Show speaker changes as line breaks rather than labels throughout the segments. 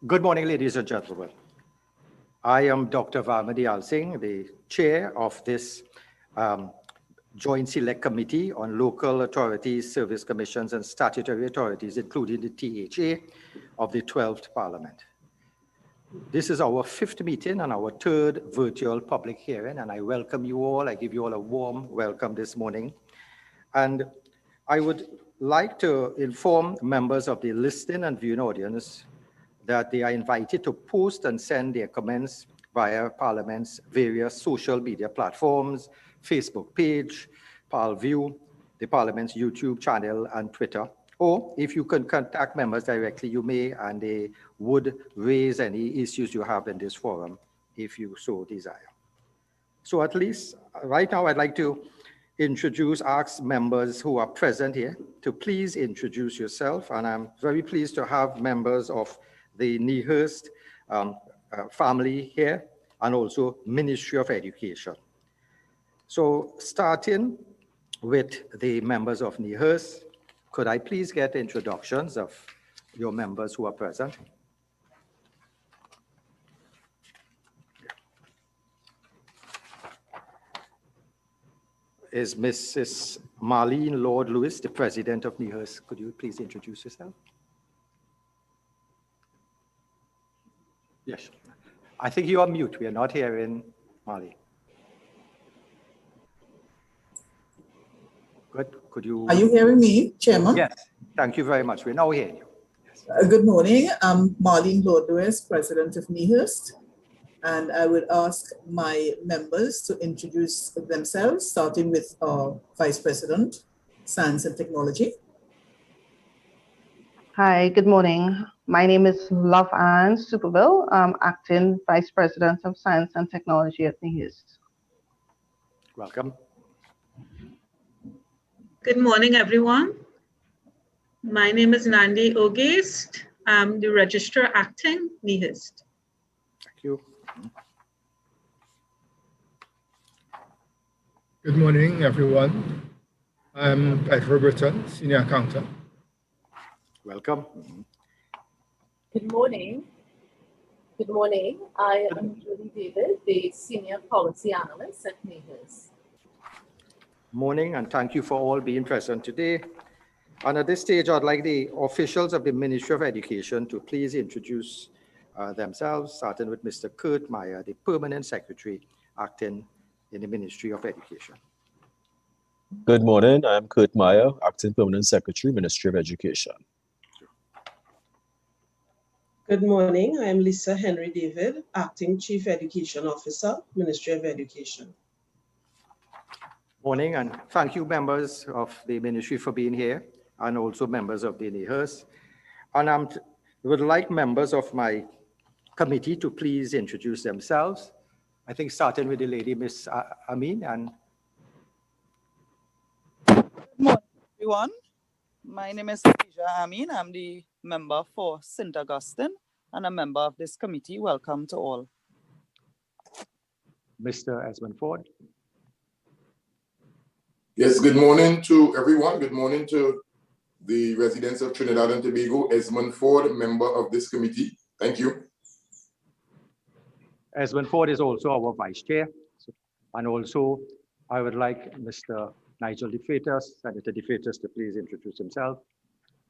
Good morning, ladies and gentlemen. I am Dr. Valmadi Singh, the chair of this Joint Select Committee on Local Authorities, Service Commissions, and Statutory Authorities, including the THA of the 12th Parliament. This is our 5th meeting and our 3rd virtual public hearing, and I welcome you all. I give you all a warm welcome this morning. And I would like to inform members of the listening and viewing audience that they are invited to post and send their comments via Parliament's various social media platforms, Facebook page, ParlView, the Parliament's YouTube channel, and Twitter. Or if you can contact members directly, you may, and they would raise any issues you have in this forum if you so desire. So at least right now, I'd like to ask members who are present here to please introduce yourself. And I'm very pleased to have members of the NIHERST family here, and also Ministry of Education. So starting with the members of NIHERST, could I please get introductions of your members who are present? Is Mrs. Marlene Lord Lewis, the president of NIHERST. Could you please introduce yourself? Yes. I think you are mute. We are not hearing Marlene. Good. Could you?
Are you hearing me, Chairman?
Yes. Thank you very much. We're now hearing you. Yes.
Good morning. I'm Marlene Lord Lewis, president of NIHERST. And I would ask my members to introduce themselves, starting with our Vice President, Science and Technology.
Hi, good morning. My name is Love Ann Superville. I'm acting Vice President of Science and Technology at NIHERST.
Welcome.
Good morning, everyone. My name is Nandi Ogist. I'm the Registrar acting NIHERST.
Thank you.
Good morning, everyone. I'm Pedro Britton, Senior Accountant.
Welcome.
Good morning. Good morning. I am Julie David, the Senior Policy Analyst at NEHERS.
Morning, and thank you for all being present today. And at this stage, I'd like the officials of the Ministry of Education to please introduce themselves, starting with Mr. Kurt Meyer, the Permanent Secretary acting in the Ministry of Education.
Good morning. I'm Kurt Meyer, Acting Permanent Secretary, Ministry of Education.
Good morning. I'm Lisa Henry David, Acting Chief Education Officer, Ministry of Education.
Morning, and thank you, members of the Ministry, for being here, and also members of the NEHERS. And I would like members of my committee to please introduce themselves. I think starting with the lady, Miss Amin. And
good morning, everyone. My name is Khadija Amin. I'm the member for St. Augustine and a member of this committee. Welcome to all.
Mr. Esmond Ford.
Yes, good morning to everyone. Good morning to the residents of Trinidad and Tobago. Esmond Ford, member of this committee. Thank you.
Esmond Ford is also our vice chair. And also, I would like Mr. Nigel De Freitas, Senator De Freitas, to please introduce himself.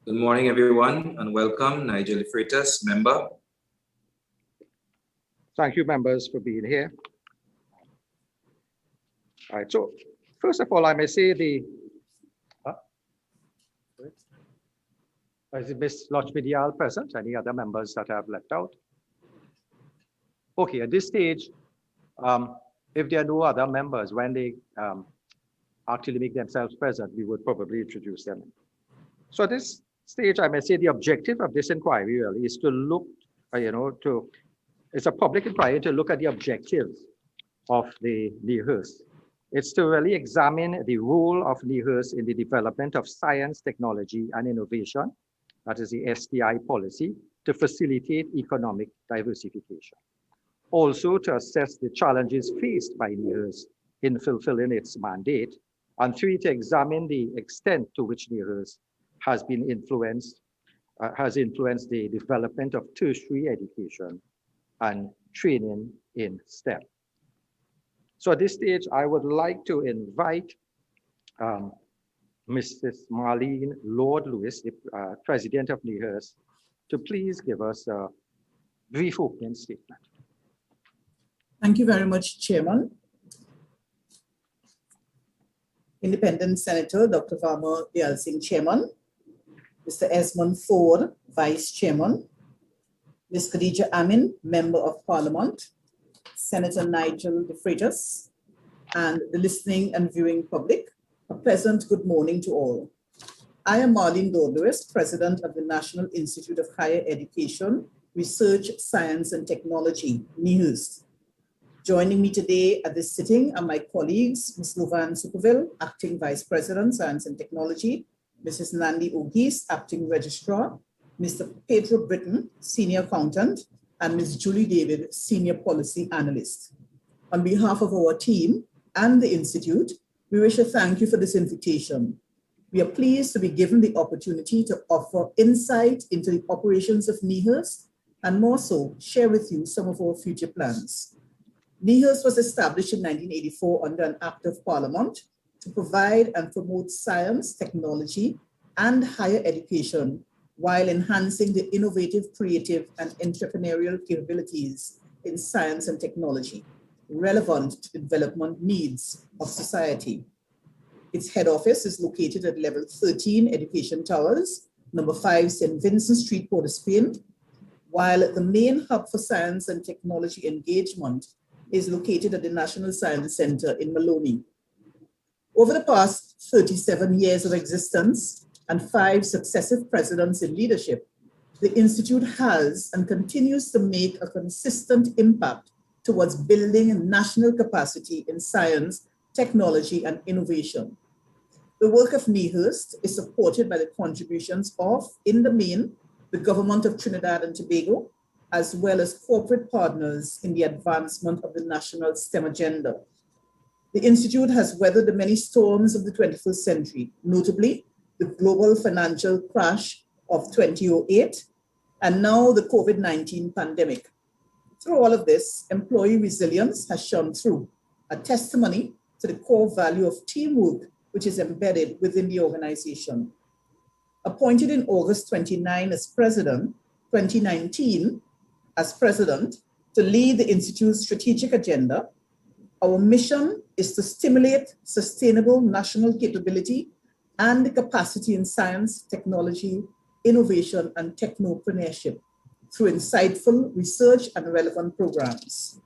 Good morning, everyone, and welcome. Nigel De Freitas, member.
Thank you, members, for being here. All right, so first of all, I may say is Ms. Lochmidial present? Any other members that I have left out? Okay, at this stage, if there are no other members, when they actually make themselves present, we would probably introduce them. So at this stage, I may say the objective of this inquiry really is to look, it's a public inquiry to look at the objectives of the NIHERST. It's to really examine the role of NIHERST in the development of science, technology, and innovation, that is the STI policy, to facilitate economic diversification. Also to assess the challenges faced by NIHERST in fulfilling its mandate, and 3, to examine the extent to which NIHERST has been influenced has influenced the development of tertiary education and training in STEM. So at this stage, I would like to invite Mrs. Marlene Lord-Lewis, the President of NIHERST, to please give us a brief opening statement.
Thank you very much, Chairman. Independent Senator Dr. Varma Dayal Singh, Chairman. Mr. Esmond Ford, Vice Chairman. Ms. Khadija Amin, Member of Parliament. Senator Nigel de Freitas, and the listening and viewing public. A pleasant good morning to all. I am Marlene Lord-Lewis, President of the National Institute of Higher Education, Research, Science and Technology, NIHERST. Joining me today at this sitting are my colleagues, Ms. Louvain Superville, Acting Vice President, Science and Technology, Mrs. Nandi Ogis, Acting Registrar, Mr. Pedro Britton, Senior Accountant, and Ms. Julie David, Senior Policy Analyst. On behalf of our team and the Institute, we wish to thank you for this invitation. We are pleased to be given the opportunity to offer insight into the operations of NIHERST and more so, share with you some of our future plans. NIHERST was established in 1984 under an Act of Parliament to provide and promote science, technology, and higher education while enhancing the innovative, creative, and entrepreneurial capabilities in science and technology relevant to the development needs of society. Its head office is located at level 13 Education Towers, number 5 St. Vincent Street, Port of Spain, while the main hub for science and technology engagement is located at the National Science Center in Maloney. Over the past 37 years of existence and 5 successive presidents in leadership, the Institute has and continues to make a consistent impact towards building national capacity in science, technology, and innovation. The work of NIHERST is supported by the contributions of, in the main, the government of Trinidad and Tobago, as well as corporate partners in the advancement of the national STEM agenda. The Institute has weathered the many storms of the 21st century, notably the global financial crash of 2008, and now the COVID-19 pandemic. Through all of this, employee resilience has shone through, a testimony to the core value of teamwork, which is embedded within the organization. Appointed in August 2019 as president to lead the Institute's strategic agenda, our mission is to stimulate sustainable national capability and the capacity in science, technology, innovation, and technopreneurship through insightful research and relevant programs.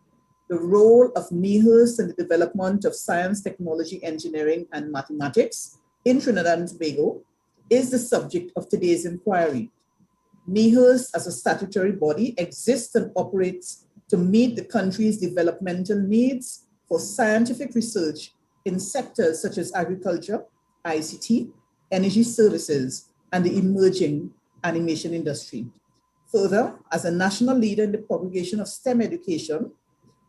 The role of NIHERST in the development of science, technology, engineering, and mathematics in Trinidad and Tobago is the subject of today's inquiry. NIHERST as a statutory body exists and operates to meet the country's developmental needs for scientific research in sectors such as agriculture, ICT, energy services, and the emerging animation industry. Further, as a national leader in the propagation of STEM education,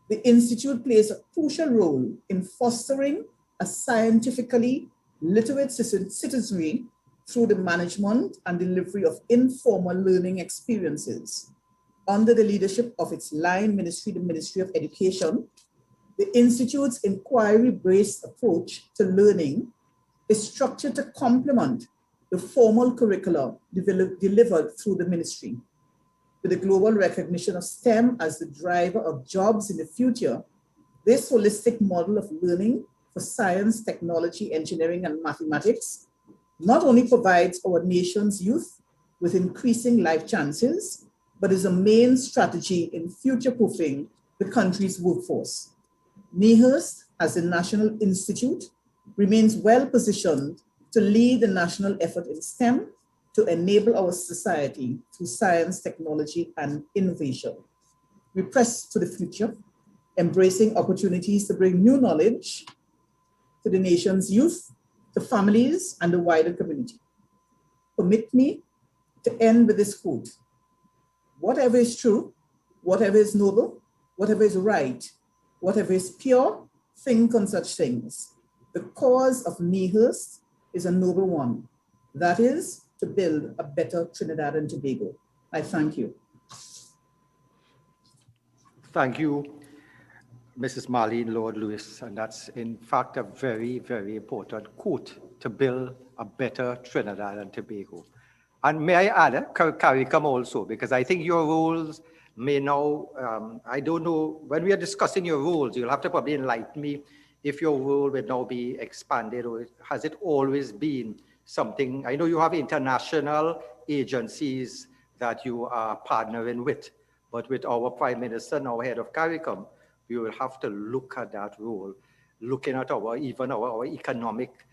the Institute plays a crucial role in fostering a scientifically literate citizenry through the management and delivery of informal learning experiences. Under the leadership of its line ministry, the Ministry of Education, the Institute's inquiry-based approach to learning is structured to complement the formal curricula delivered through the ministry. With the global recognition of STEM as the driver of jobs in the future, this holistic model of learning for science, technology, engineering, and mathematics not only provides our nation's youth with increasing life chances, but is a main strategy in future-proofing the country's workforce. NIHERST, as a national institute, remains well-positioned to lead the national effort in STEM to enable our society through science, technology, and innovation. We press to the future, embracing opportunities to bring new knowledge to the nation's youth, to families, and the wider community. Permit me to end with this quote: whatever is true, whatever is noble, whatever is right, whatever is pure, think on such things. The cause of NIHERST is a noble one. That is to build a better Trinidad and Tobago. I thank you.
Thank you, Mrs. Marlene Lord Lewis. And that's in fact a very, very important quote, to build a better Trinidad and Tobago. And may I add, CARICOM also, because I think your roles may now, I don't know, when we are discussing your roles, you'll have to probably enlighten me if your role will now be expanded, or has it always been something? I know you have international agencies that you are partnering with, but with our Prime Minister, now head of CARICOM, we will have to look at that role, looking at our economic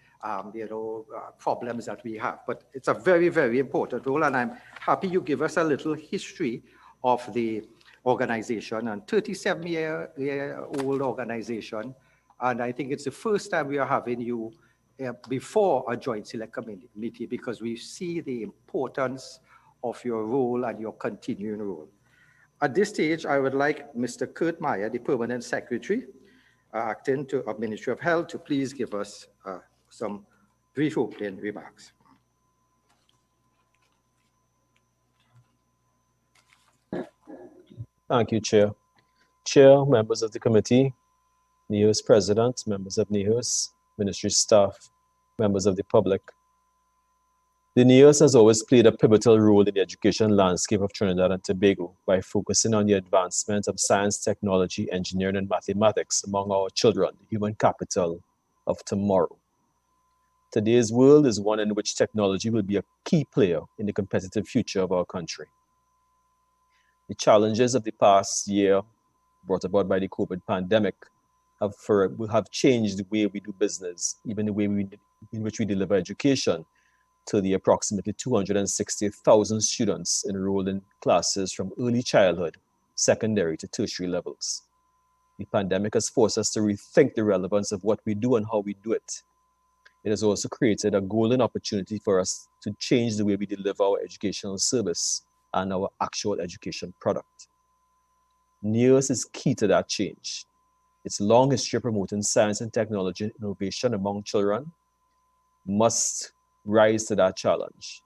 problems that we have. But it's a very, very important role, and I'm happy you give us a little history of the organization, and 37-year-old organization. And I think it's the first time we are having you before a joint select committee, because we see the importance of your role and your continuing role. At this stage, I would like Mr. Kurt Meyer, the Permanent Secretary, acting of Ministry of Health, to please give us some brief opening remarks.
Thank you, Chair. Chair, members of the committee, NIHERST President, members of NIHERST, ministry staff, members of the public. The NIHERST has always played a pivotal role in the education landscape of Trinidad and Tobago by focusing on the advancement of science, technology, engineering, and mathematics among our children, the human capital of tomorrow. Today's world is one in which technology will be a key player in the competitive future of our country. The challenges of the past year, brought about by the COVID pandemic, have changed the way we do business, even the way in which we deliver education to the approximately 260,000 students enrolled in classes from early childhood, secondary to tertiary levels. The pandemic has forced us to rethink the relevance of what we do and how we do it. It has also created a golden opportunity for us to change the way we deliver our educational service and our actual education product. NIHERST is key to that change. Its long history of promoting science and technology and innovation among children must rise to that challenge.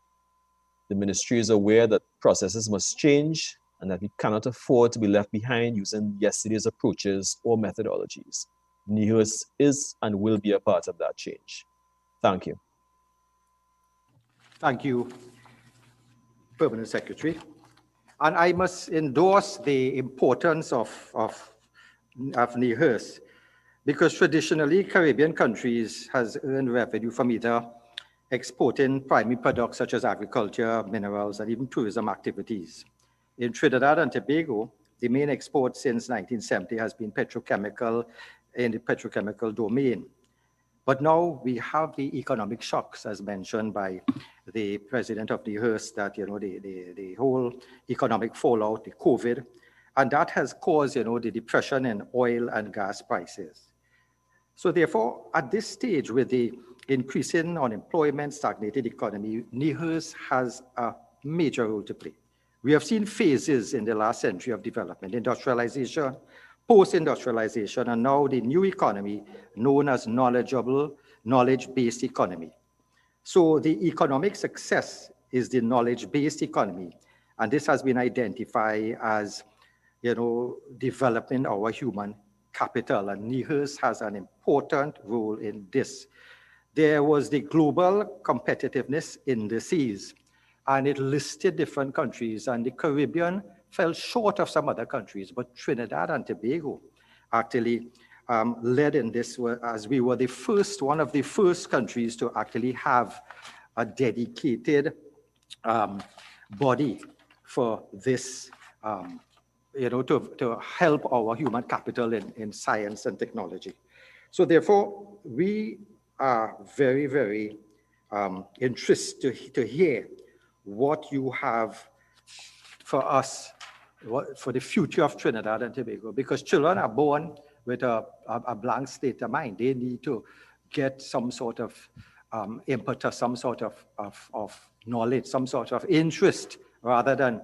The ministry is aware that processes must change and that we cannot afford to be left behind using yesterday's approaches or methodologies. NIHERST is and will be a part of that change. Thank you.
Thank you, Permanent Secretary. And I must endorse the importance of NIHERST, because traditionally Caribbean countries has earned revenue from either exporting primary products such as agriculture, minerals, and even tourism activities. In Trinidad and Tobago, the main export since 1970 has been petrochemical in the petrochemical domain. But now we have the economic shocks, as mentioned by the president of NIHERST, that the whole economic fallout, the COVID, and that has caused the depression in oil and gas prices. So therefore, at this stage, with the increasing unemployment, stagnated economy, NIHERST has a major role to play. We have seen phases in the last century of development: industrialization, post-industrialization, and now the new economy known as knowledge-based economy. So the economic success is the knowledge-based economy, and this has been identified as developing our human capital, and NIHERST has an important role in this. There was the global competitiveness indices, and it listed different countries, and the Caribbean fell short of some other countries, but Trinidad and Tobago actually led in this, as we were one of the first countries to actually have a dedicated body for this, to help our human capital in science and technology. So therefore, we are very, very interested to hear what you have for us, for the future of Trinidad and Tobago, because children are born with a blank state of mind. They need to get some sort of impetus, some sort of knowledge, some sort of interest, rather than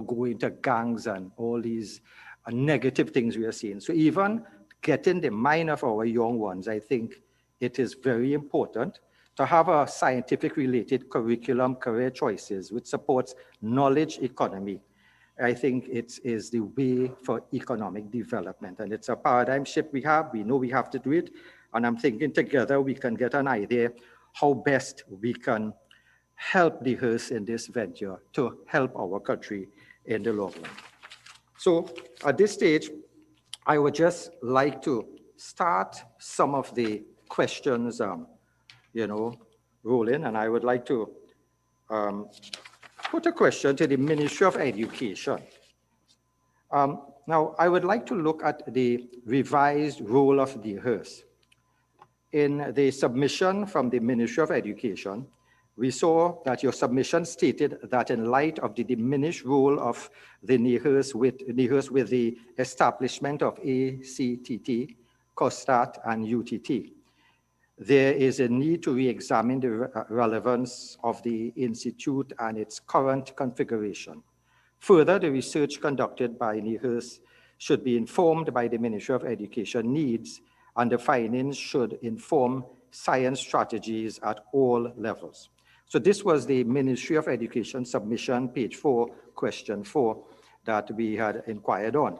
go into gangs and all these negative things we are seeing. So even getting the mind of our young ones, I think it is very important to have a scientific related curriculum, career choices, which supports knowledge economy. I think it is the way for economic development, and it's a paradigm shift we have. We know we have to do it, and I'm thinking together we can get an idea how best we can help Nehers in this venture to help our country in the long run. So at this stage, I would just like to start some of the questions, rolling, and I would like to put a question to the Ministry of Education. Now, I would like to look at the revised role of Nehers. In the submission from the Ministry of Education, we saw that your submission stated that in light of the diminished role of the Nehers with the establishment of ACTT, COSTAT, and UTT, there is a need to re-examine the relevance of the institute and its current configuration. Further, the research conducted by Nehers should be informed by the Ministry of Education needs, and the findings should inform science strategies at all levels. So this was the Ministry of Education submission, page 4, question 4, that we had inquired on.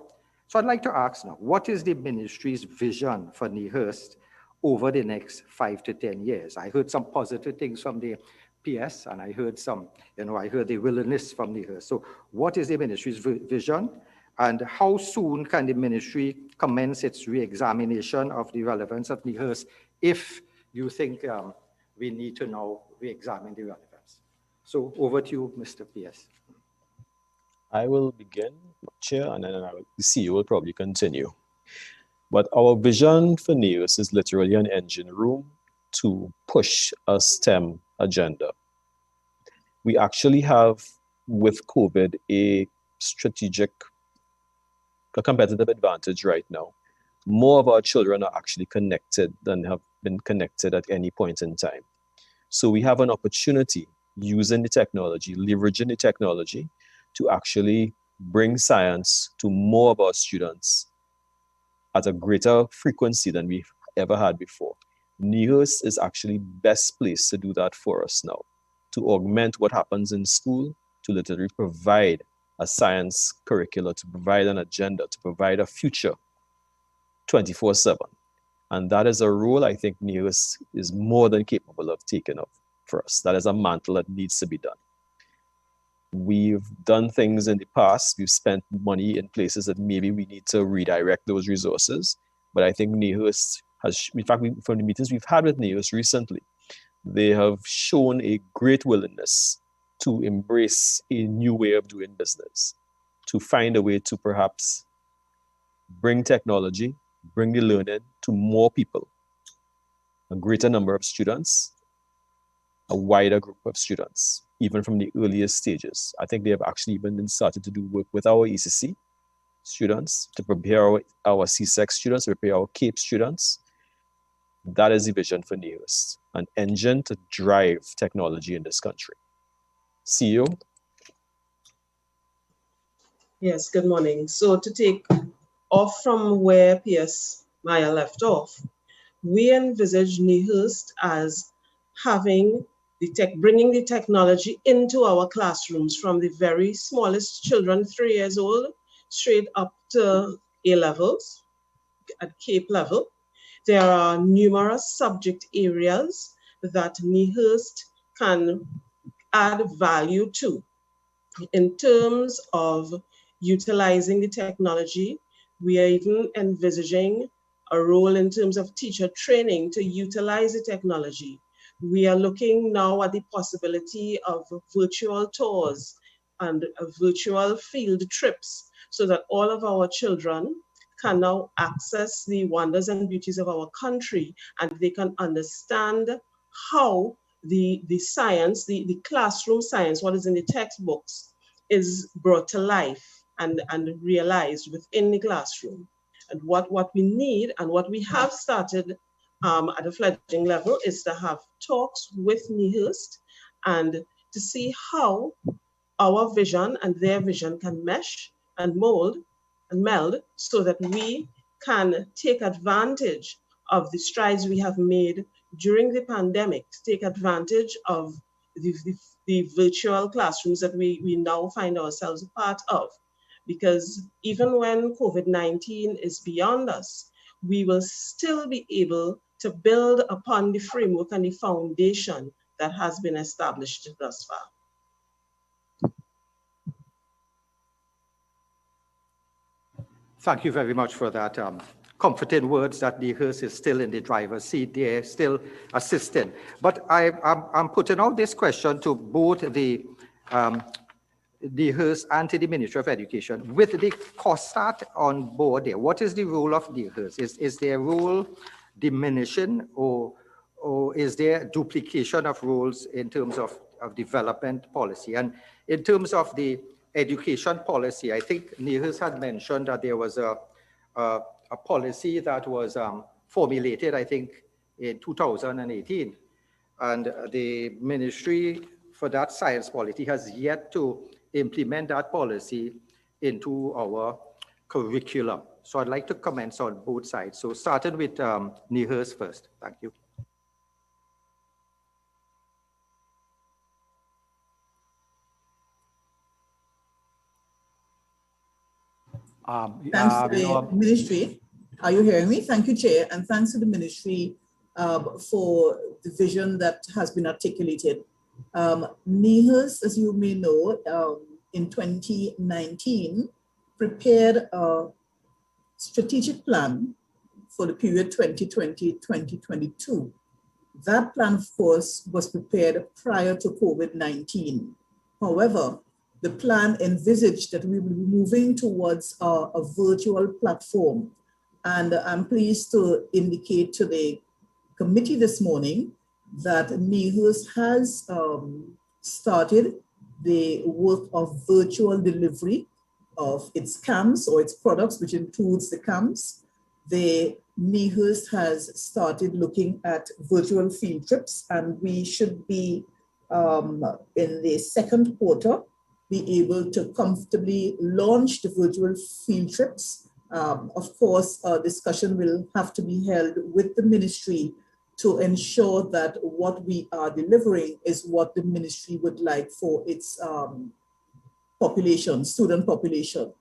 So I'd like to ask now, what is the ministry's vision for NIHERST over the next 5 to 10 years? I heard some positive things from the PS, and I heard some, I heard the willingness from NIHERST. So what is the ministry's vision, and how soon can the ministry commence its re-examination of the relevance of NIHERST if you think we need to now re-examine the relevance? So over to you, Mr. PS.
I will begin, Chair, and then the CEO will probably continue. But our vision for Nehers is literally an engine room to push a STEM agenda. We actually have, with COVID, a competitive advantage right now. More of our children are actually connected than have been connected at any point in time. So we have an opportunity using the technology, leveraging the technology to actually bring science to more of our students at a greater frequency than we've ever had before. NIHERST is actually best placed to do that for us now, to augment what happens in school, to literally provide a science curricula, to provide an agenda, to provide a future 24/7. And that is a role I think NIHERST is more than capable of taking up for us. That is a mantle that needs to be done. We've done things in the past. We've spent money in places that maybe we need to redirect those resources. But I think NIHERST has, in fact, from the meetings we've had with NIHERST recently, they have shown a great willingness to embrace a new way of doing business, to find a way to perhaps bring technology, bring the learning to more people, a greater number of students, a wider group of students, even from the earliest stages. I think they have actually even started to do work with our ECC students to prepare our CSEC students, to prepare our CAPE students. That is the vision for NIHERST, an engine to drive technology in this country. CEO?
Yes, good morning. So to take off from where PS Maya left off, we envisage NIHERST as having bringing the technology into our classrooms from the very smallest children, 3 years old, straight up to A levels, at CAPE level. There are numerous subject areas that NIHERST can add value to. In terms of utilizing the technology, we are even envisaging a role in terms of teacher training to utilize the technology. We are looking now at the possibility of virtual tours and virtual field trips so that all of our children can now access the wonders and beauties of our country, and they can understand how the science, the classroom science, what is in the textbooks, is brought to life and realized within the classroom. And what we need and what we have started at a fledgling level is to have talks with NIHERST and to see how our vision and their vision can mesh and mold and meld so that we can take advantage of the strides we have made during the pandemic to take advantage of the virtual classrooms that we now find ourselves a part of. Because even when COVID-19 is beyond us, we will still be able to build upon the framework and the foundation that has been established thus far.
Thank you very much for that comforting words that Nehers is still in the driver's seat there, still assisting. But I'm putting out this question to both the Nehers and to the Ministry of Education. With the COSAT on board there, what is the role of Nehers? Is their role diminishing, or is there duplication of roles in terms of development policy? And in terms of the education policy, I think Nehers had mentioned that there was a policy that was formulated, I think, in 2018. And the Ministry for that science policy has yet to implement that policy into our curriculum. So I'd like to comment on both sides. So starting with Nehers first. Thank you.
Thanks to the Ministry. Are you hearing me? Thank you, Chair, and thanks to the Ministry for the vision that has been articulated. Nehers, as you may know, in 2019, prepared a strategic plan for the period 2020-2022. That plan, of course, was prepared prior to COVID-19. However, the plan envisaged that we will be moving towards a virtual platform. And I'm pleased to indicate to the committee this morning that Nehers has started the work of virtual delivery of its camps or its products, which includes the camps. The Nehers has started looking at virtual field trips, and we should be in the second quarter be able to comfortably launch the virtual field trips. Of course, a discussion will have to be held with the ministry to ensure that what we are delivering is what the ministry would like for its population, student population.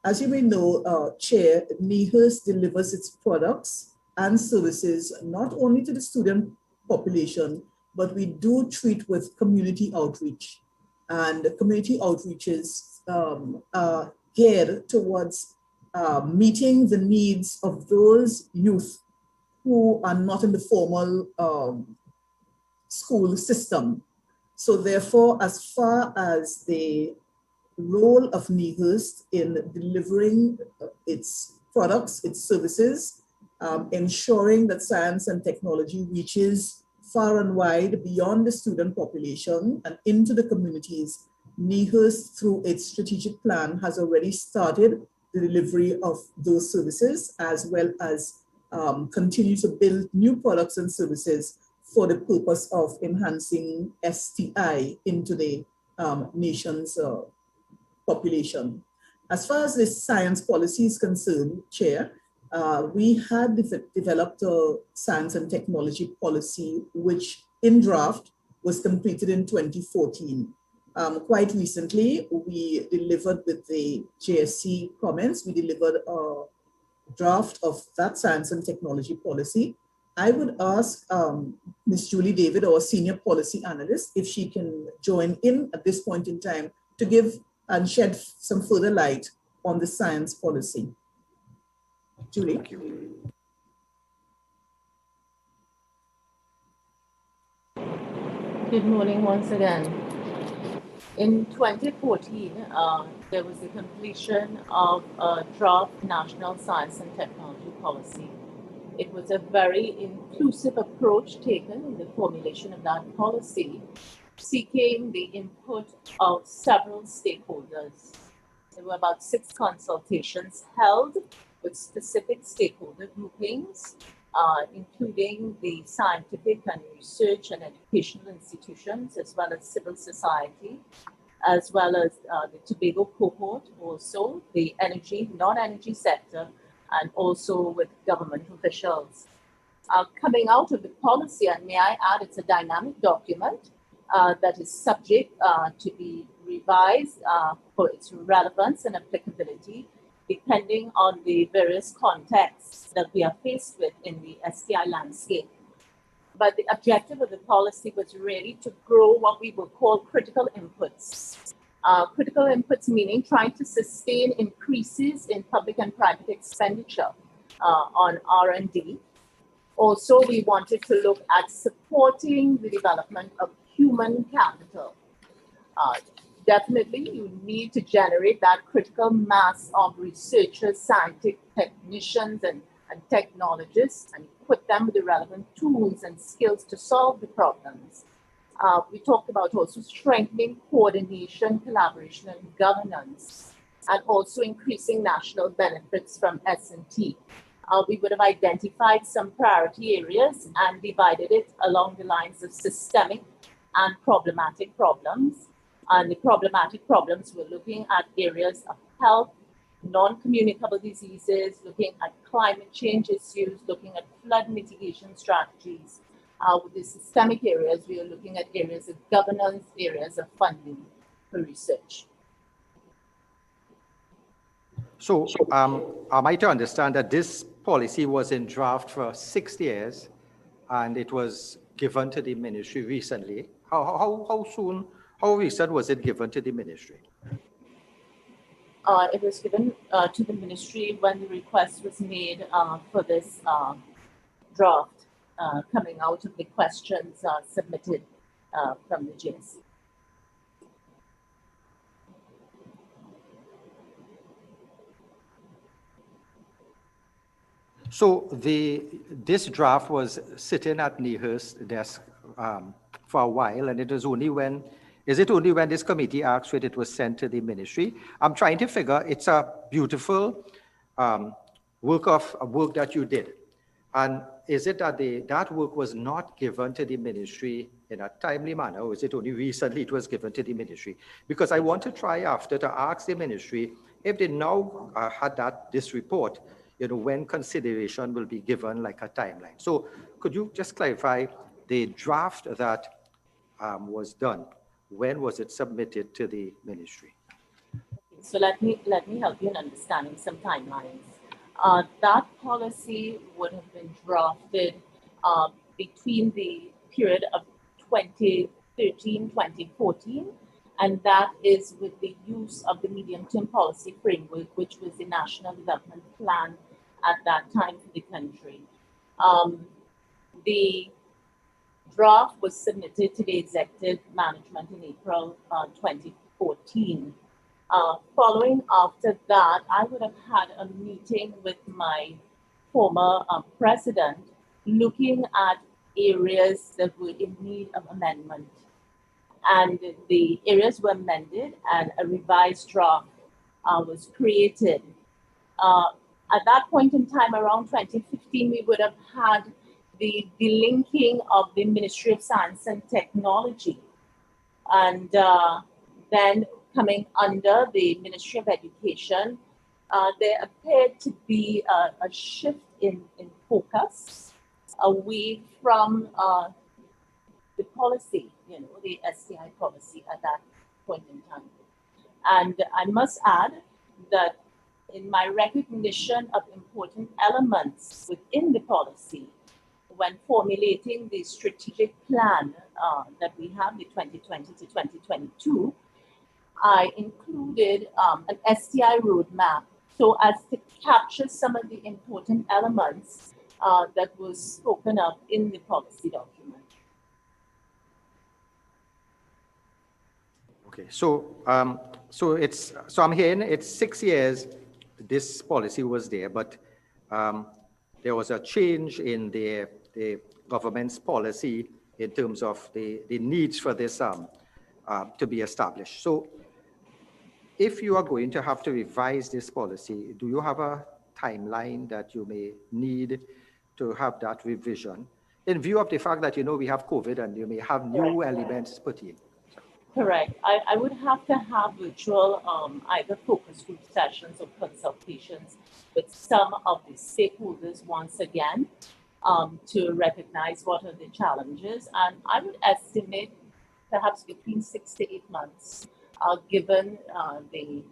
As you may know, Chair, Nehers delivers its products and services not only to the student population, but we do treat with community outreach. And the community outreaches are geared towards meeting the needs of those youth who are not in the formal school system. So therefore, as far as the role of NIHERST in delivering its products, its services, ensuring that science and technology reaches far and wide beyond the student population and into the communities, NIHERST, through its strategic plan, has already started the delivery of those services, as well as continue to build new products and services for the purpose of enhancing STI into the nation's population. As far as the science policy is concerned, Chair, we had developed a science and technology policy, which in draft was completed in 2014. Quite recently, we delivered with the JSC comments, we delivered a draft of that science and technology policy. I would ask Ms. Julie David, our senior policy analyst, if she can join in at this point in time to give and shed some further light on the science policy. Julie.
Thank you.
Good morning once again. In 2014, there was the completion of a draft National Science and Technology Policy. It was a very inclusive approach taken in the formulation of that policy, seeking the input of several stakeholders. There were about 6 consultations held with specific stakeholder groupings, including the scientific and research and educational institutions, as well as civil society, as well as the Tobago cohort, also the energy, non-energy sector, and also with government officials. Coming out of the policy, and may I add, it's a dynamic document that is subject to be revised for its relevance and applicability, depending on the various contexts that we are faced with in the STI landscape. But the objective of the policy was really to grow what we would call critical inputs. Critical inputs meaning trying to sustain increases in public and private expenditure on R&D. Also, we wanted to look at supporting the development of human capital. Definitely, you need to generate that critical mass of researchers, scientific technicians, and technologists, and equip them with the relevant tools and skills to solve the problems. We talked about also strengthening coordination, collaboration, and governance, and also increasing national benefits from S&T. We would have identified some priority areas and divided it along the lines of systemic and problematic problems. And the problematic problems, we're looking at areas of health, non-communicable diseases, looking at climate change issues, looking at flood mitigation strategies. With the systemic areas, we are looking at areas of governance, areas of funding for research.
So am I to understand that this policy was in draft for 6 years and it was given to the ministry recently? How recent was it given to the ministry?
It was given to the ministry when the request was made for this draft coming out of the questions submitted from the JSC.
So this draft was sitting at NIHERST desk for a while, and is it only when this committee asked for it was sent to the ministry? I'm trying to figure, it's a beautiful work that you did. And is it that that work was not given to the ministry in a timely manner, or is it only recently it was given to the ministry? Because I want to try after to ask the ministry if they now had this report, when consideration will be given like a timeline. So could you just clarify the draft that was done? When was it submitted to the ministry?
So let me help you in understanding some timelines. That policy would have been drafted between the period of 2013-2014, and that is with the use of the medium-term policy framework, which was the National Development Plan at that time for the country. The draft was submitted to the executive management in April 2014. Following after that, I would have had a meeting with my former president looking at areas that were in need of amendment. And the areas were amended and a revised draft was created. At that point in time, around 2015, we would have had the linking of the Ministry of Science and Technology. And then coming under the Ministry of Education, there appeared to be a shift in focus away from the policy, the STI policy at that point in time. And I must add that in my recognition of important elements within the policy, when formulating the strategic plan that we have, the 2020 to 2022, I included an STI roadmap so as to capture some of the important elements that was spoken of in the policy document.
Okay, so I'm hearing it's 6 years this policy was there, but there was a change in the government's policy in terms of the needs for this to be established. So if you are going to have to revise this policy, do you have a timeline that you may need to have that revision in view of the fact that, we have COVID and you may have new elements put in?
Correct. I would have to have virtual either focus group sessions or consultations with some of the stakeholders once again to recognize what are the challenges. And I would estimate perhaps between 6 to 8 months, given the...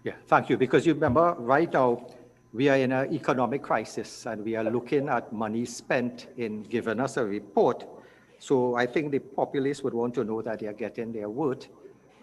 Yeah, thank you. Because you remember, right now, we are in an economic crisis and we are looking at money spent in giving us a report. So I think the populace would want to know that they are getting their worth.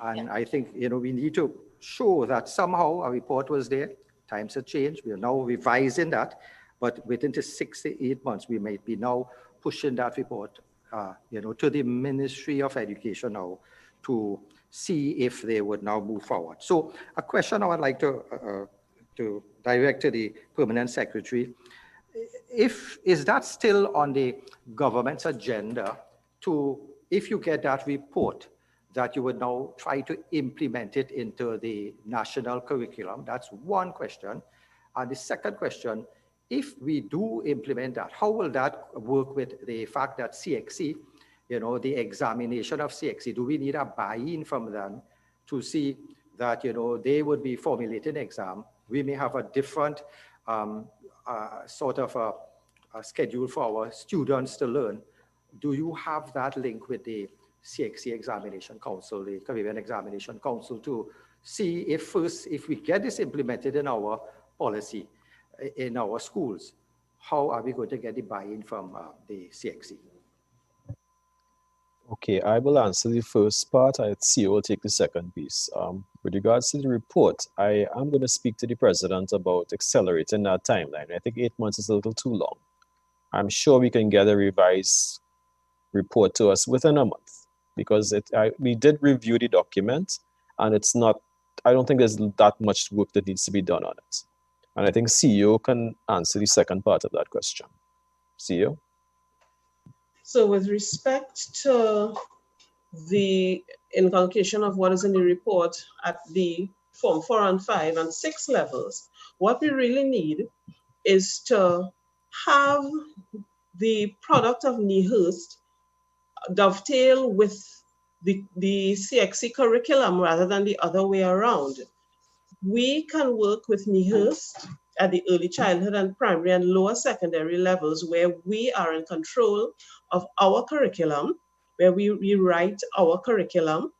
And yeah. I think, we need to show that somehow a report was there. Times have changed. We are now revising that. But within the 6 to 8 months, we might be now pushing that report, to the Ministry of Education now to see if they would now move forward. So a question I would like to direct to the Permanent Secretary. Is that still on the government's agenda to, if you get that report, that you would now try to implement it into the national curriculum? That's one question. And the second question, if we do implement that, how will that work with the fact that CXC, the examination of CXC, do we need a buy-in from them to see that, they would be formulating an exam? We may have a different sort of a schedule for our students to learn. Do you have that link with the CXC Examination Council, the Caribbean Examination Council, to see if we get this implemented in our policy, in our schools, how are we going to get the buy-in from the CXC?
Okay, I will answer the first part. CEO will take the second piece. With regards to the report, I am going to speak to the president about accelerating that timeline. I think 8 months is a little too long. I'm sure we can get a revised report to us within a month, because we did review the document, and I don't think there's that much work that needs to be done on it. And I think CEO can answer the second part of that question. CEO?
So with respect to the inculcation of what is in the report at the Form 4 and 5 and 6 levels, what we really need is to have the product of NIHERST dovetail with the CXC curriculum rather than the other way around. We can work with NIHERST at the early childhood and primary and lower secondary levels, where we are in control of our curriculum, where we write our curriculum,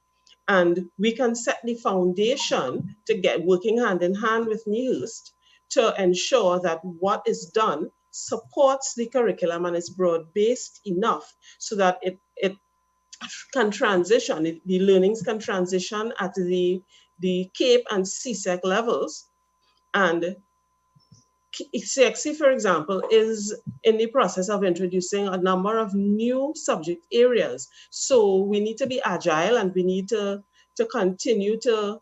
and we can set the foundation to get working hand in hand with NIHERST to ensure that what is done supports the curriculum and is broad-based enough so that it can transition, the learnings can transition at the CAPE and CSEC levels. And CXC, for example, is in the process of introducing a number of new subject areas. So we need to be agile, and we need to continue to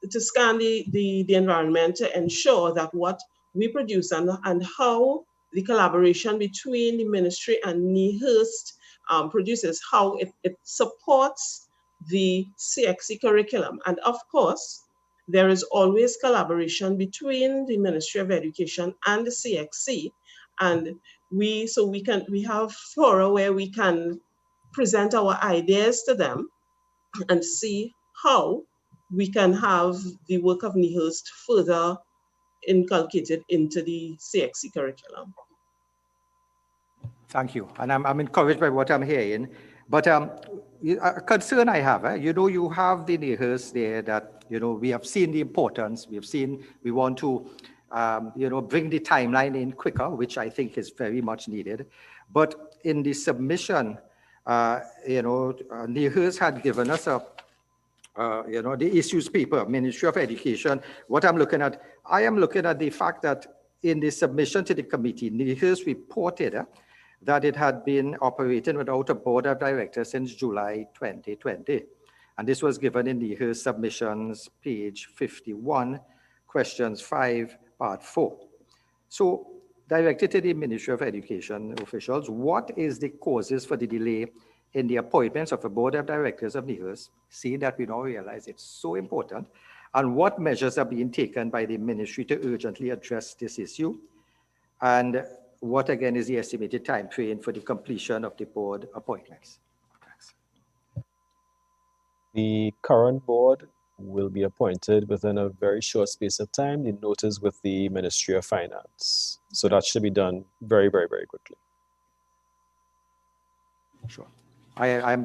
scan the environment to ensure that what we produce and how the collaboration between the ministry and NIHERST produces, how it supports the CXC curriculum. And of course, there is always collaboration between the Ministry of Education and the CXC. And we have fora where we can present our ideas to them and see how we can have the work of NIHERST further inculcated into the CXC curriculum.
Thank you. And I'm encouraged by what I'm hearing. But a concern I have, you have the NIHERST there that, we have seen the importance. We want to, bring the timeline in quicker, which I think is very much needed. But in the submission, NIHERST had given us the issues paper, Ministry of Education. What I'm looking at, I am looking at the fact that in the submission to the committee, NIHERST reported that it had been operating without a board of directors since July 2020. And this was given in NIHERST submissions, page 51, questions 5, part 4. So directed to the Ministry of Education officials, what is the causes for the delay in the appointments of a board of directors of NIHERST, seeing that we now realize it's so important, and what measures are being taken by the ministry to urgently address this issue? And what again is the estimated time frame for the completion of the board appointments?
The current board will be appointed within a very short space of time. The note is with the Ministry of Finance. So that should be done very, very, very quickly.
Sure. I'm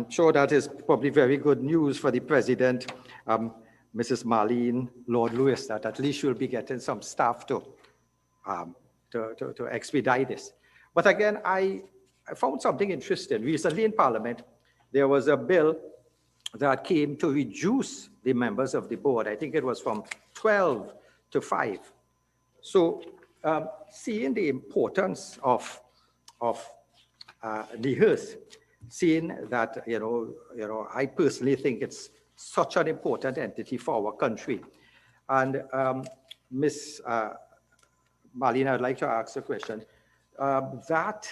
sure that is probably very good news for the President, Mrs. Marlene Lord Lewis, that at least you'll be getting some staff to expedite this. But again, I found something interesting. Recently in Parliament, there was a bill that came to reduce the members of the board. I think it was from 12 to 5. So seeing the importance of Nehers, seeing that, I personally think it's such an important entity for our country. And Ms. Marlene, I'd like to ask a question. That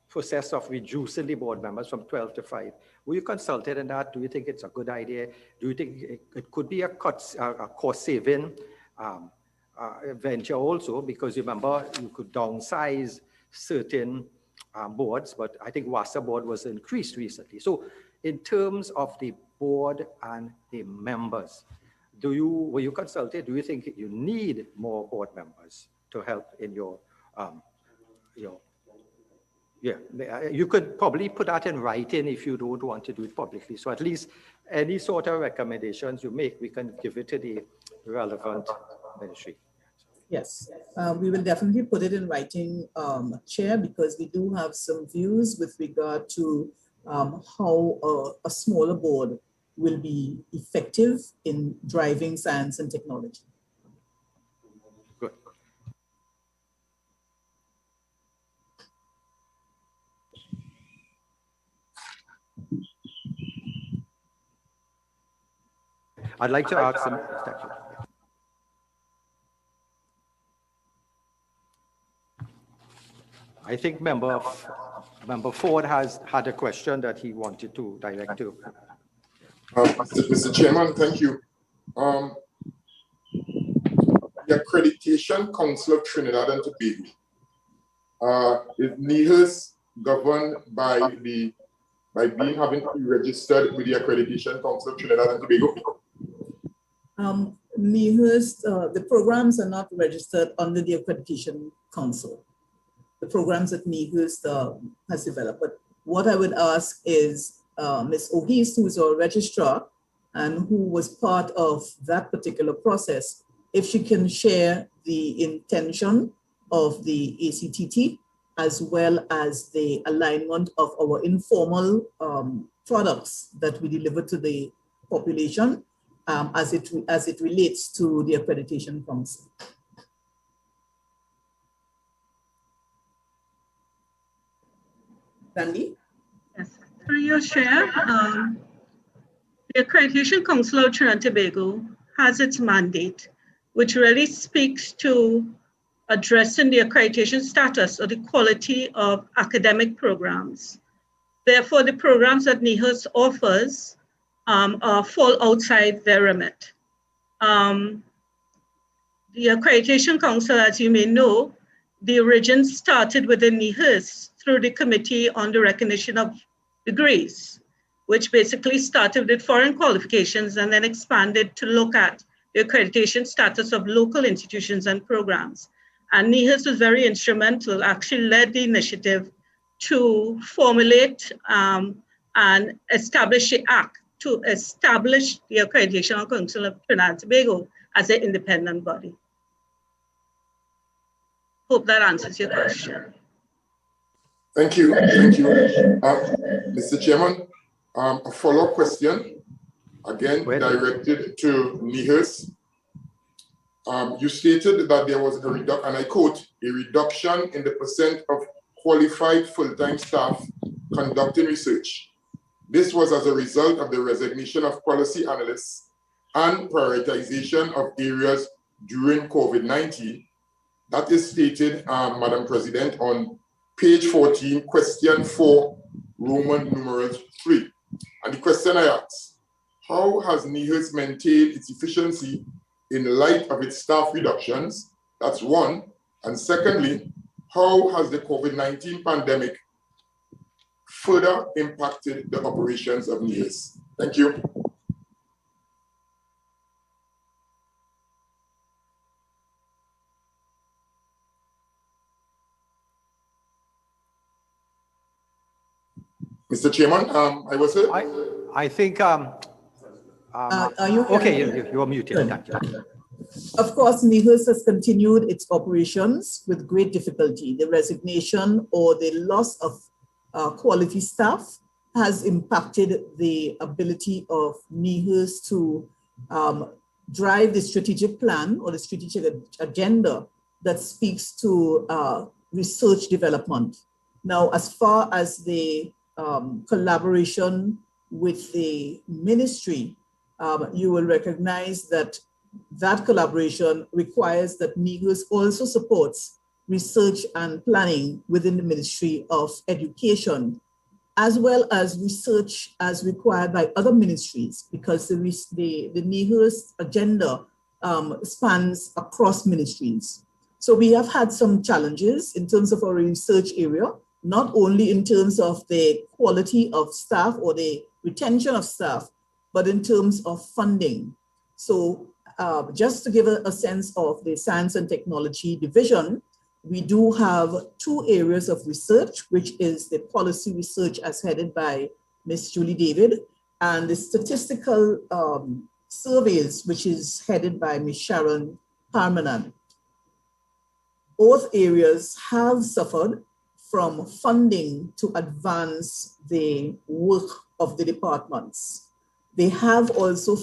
process of reducing the board members from 12 to 5, were you consulted in that? Do you think it's a good idea? Do you think it could be a cost-saving venture also? Because remember, you could downsize certain boards, but I think WASA board was increased recently. So in terms of the board and the members, were you consulted? Do you think you need more board members to help in your you could probably put that in writing if you don't want to do it publicly. So at least any sort of recommendations you make, we can give it to the relevant ministry.
Yes, we will definitely put it in writing, Chair, because we do have some views with regard to how a smaller board will be effective in driving science and technology.
Good. I'd like to ask some. I think member Ford has had a question that he wanted to direct to.
Mr. Chairman, thank you. The Accreditation Council of Trinidad and Tobago, is Nehers governed by having to be registered with the Accreditation Council of Trinidad and Tobago?
NIHERST, the programs are not registered under the Accreditation Council. The programs that NIHERST has developed. But what I would ask is Ms. O'Geist, who is our registrar and who was part of that particular process, if she can share the intention of the ACTT as well as the alignment of our informal products that we deliver to the population as it relates to the Accreditation Council. Sandy?
Yes, through your share, the Accreditation Council of Trinidad and Tobago has its mandate, which really speaks to addressing the accreditation status or the quality of academic programs. Therefore, the programs that NIHERST offers fall outside their remit. The Accreditation Council, as you may know, the origin started within NIHERST through the Committee on the Recognition of Degrees, which basically started with foreign qualifications and then expanded to look at the accreditation status of local institutions and programs. And NIHERST was very instrumental, actually led the initiative to formulate and establish the act to establish the Accreditation Council of Trinidad and Tobago as an independent body. Hope that answers your question.
Thank you. Thank you. Mr. Chairman, a follow-up question, again directed to NIHERST. You stated that there was a reduction, and I quote, a reduction in the percent of qualified full-time staff conducting research. This was as a result of the resignation of policy analysts and prioritization of areas during COVID-19. That is stated, Madam President, on page 14, question 4, Roman numeral 3. And the question I ask, how has NIHERST maintained its efficiency in light of its staff reductions? That's one. And secondly, how has the COVID-19 pandemic further impacted the operations of NIHERST? Thank you. Mr. Chairman, I was heard.
I think,
are you
okay, you are muted. Thank you.
Of course, Nehers has continued its operations with great difficulty. The resignation or the loss of quality staff has impacted the ability of Nehers to drive the strategic plan or the strategic agenda that speaks to research development. Now, as far as the collaboration with the ministry, you will recognize that that collaboration requires that Nehers also supports research and planning within the Ministry of Education, as well as research as required by other ministries, because the Nehers agenda spans across ministries. So we have had some challenges in terms of our research area, not only in terms of the quality of staff or the retention of staff, but in terms of funding. So just to give a sense of the Science and Technology Division, we do have 2 areas of research, which is the policy research as headed by Ms. Julie David, and the statistical surveys, which is headed by Ms. Sharon Parmanan. Both areas have suffered from funding to advance the work of the departments. They have also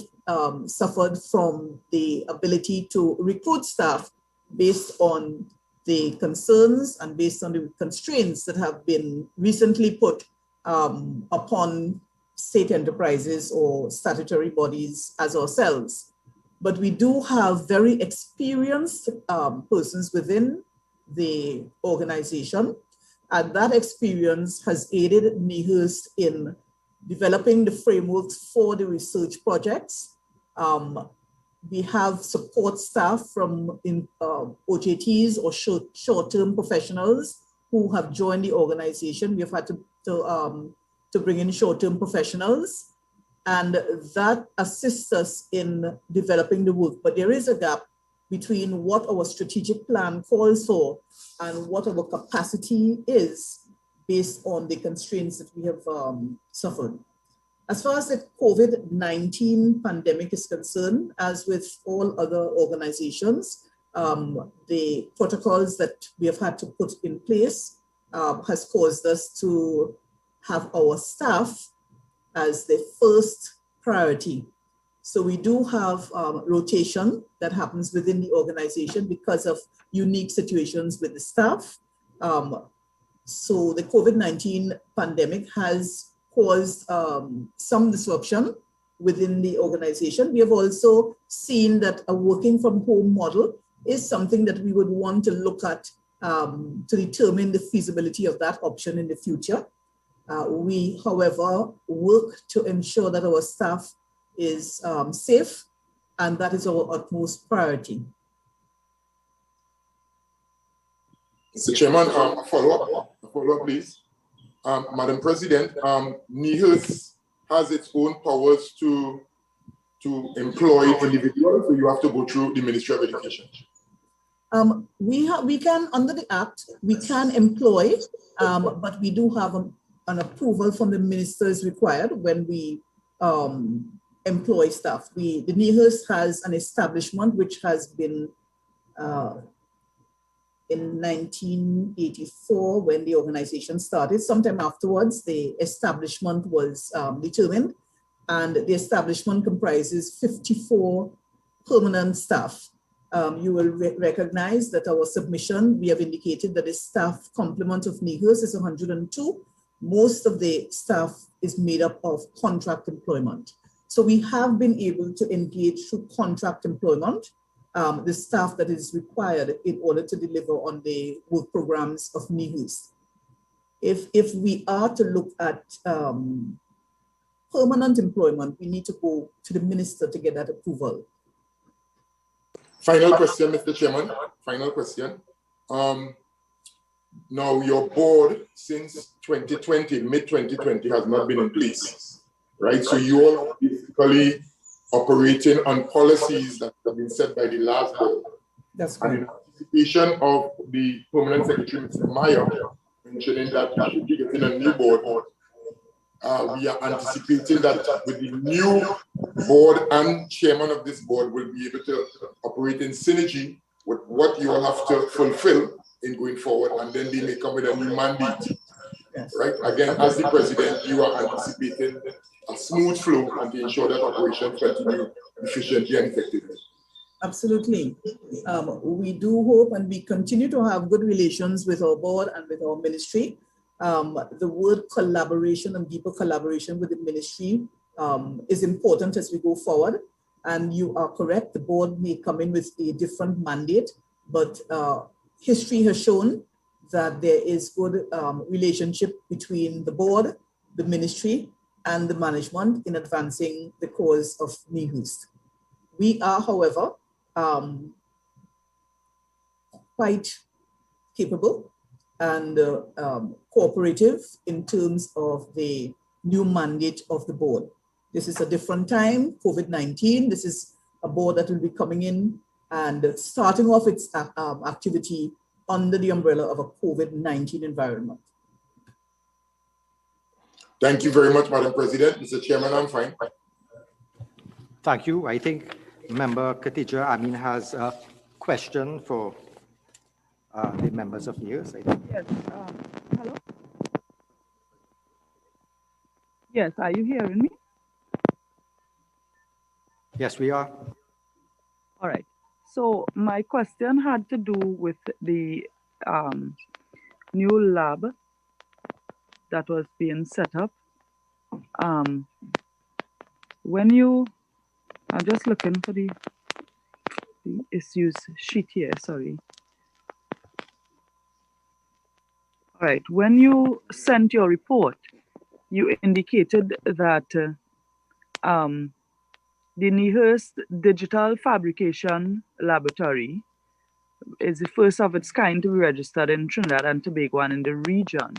suffered from the ability to recruit staff based on the concerns and based on the constraints that have been recently put upon state enterprises or statutory bodies as ourselves. But we do have very experienced persons within the organization, and that experience has aided NIHERST in developing the frameworks for the research projects. We have support staff from OJTs or short-term professionals who have joined the organization. We have had to bring in short-term professionals, and that assists us in developing the work. But there is a gap between what our strategic plan calls for and what our capacity is based on the constraints that we have suffered. As far as the COVID-19 pandemic is concerned, as with all other organizations, the protocols that we have had to put in place has caused us to have our staff as the first priority. So we do have rotation that happens within the organization because of unique situations with the staff. So the COVID-19 pandemic has caused some disruption within the organization. We have also seen that a working from home model is something that we would want to look at to determine the feasibility of that option in the future. We, however, work to ensure that our staff is safe, and that is our utmost priority.
Mr. Chairman, a follow-up, please. Madam President, NIHERST has its own powers to employ individuals, so you have to go through the Ministry of Education.
We can, under the Act, we can employ, but we do have an approval from the ministers required when we employ staff. The NIHERST has an establishment which has been in 1984 when the organization started. Sometime afterwards, the establishment was determined, and the establishment comprises 54 permanent staff. You will recognize that our submission, we have indicated that the staff complement of NIHERST is 102. Most of the staff is made up of contract employment. So we have been able to engage through contract employment the staff that is required in order to deliver on the work programs of NIHERST. If we are to look at permanent employment, we need to go to the minister to get that approval.
Final question, Mr. Chairman. Final question. Now, your board since 2020, mid-2020, has not been in place, right? So you all are basically operating on policies that have been set by the last board.
That's right.
And in anticipation of the Permanent Secretary, Mr. Meyer, mentioning that we should be getting a new board, we are anticipating that with the new board and chairman of this board will be able to operate in synergy with what you all have to fulfill in going forward, and then they may come with a new mandate.
Yes.
Right? Again, as the president, you are anticipating a smooth flow and to ensure that operations continue efficiently and effectively.
Absolutely. We do hope and we continue to have good relations with our board and with our ministry. The word collaboration and deeper collaboration with the ministry is important as we go forward. And you are correct, the board may come in with a different mandate, but history has shown that there is good relationship between the board, the ministry, and the management in advancing the cause of NIHERST. We are, however, quite capable and cooperative in terms of the new mandate of the board. This is a different time, COVID-19. This is a board that will be coming in and starting off its activity under the umbrella of a COVID-19 environment.
Thank you very much, Madam President. Mr. Chairman, I'm fine.
Thank you. I think Member Khatija Amin has a question for the members of NIHERST.
Yes. Hello? Yes, are you hearing me?
Yes, we are.
All right. So my question had to do with the new lab that was being set up. When you, I'm just looking for the issues sheet here, sorry. All right, when you sent your report, you indicated that the NIHERST Digital Fabrication Laboratory is the first of its kind to be registered in Trinidad and Tobago and in the region.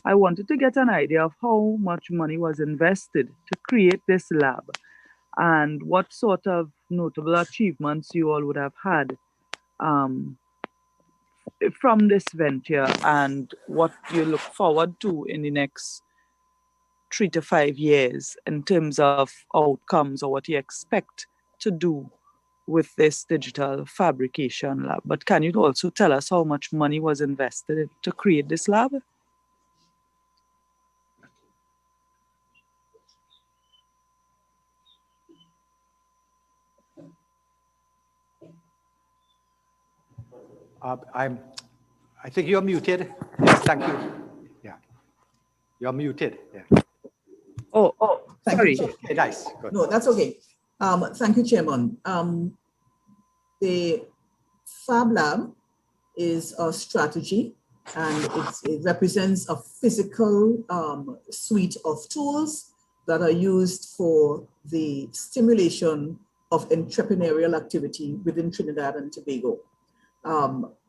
I wanted to get an idea of how much money was invested to create this lab and what sort of notable achievements you all would have had from this venture and what you look forward to in the next 3 to 5 years in terms of outcomes or what you expect to do with this digital fabrication lab. But can you also tell us how much money was invested to create this lab?
I think you're muted. Yes, thank you. Yeah, you're muted. Yeah.
Oh,
thank
sorry.
you.
Okay, nice. Good.
No, that's okay. Thank you, Chairman. The Fablab is a strategy, and it represents a physical suite of tools that are used for the stimulation of entrepreneurial activity within Trinidad and Tobago.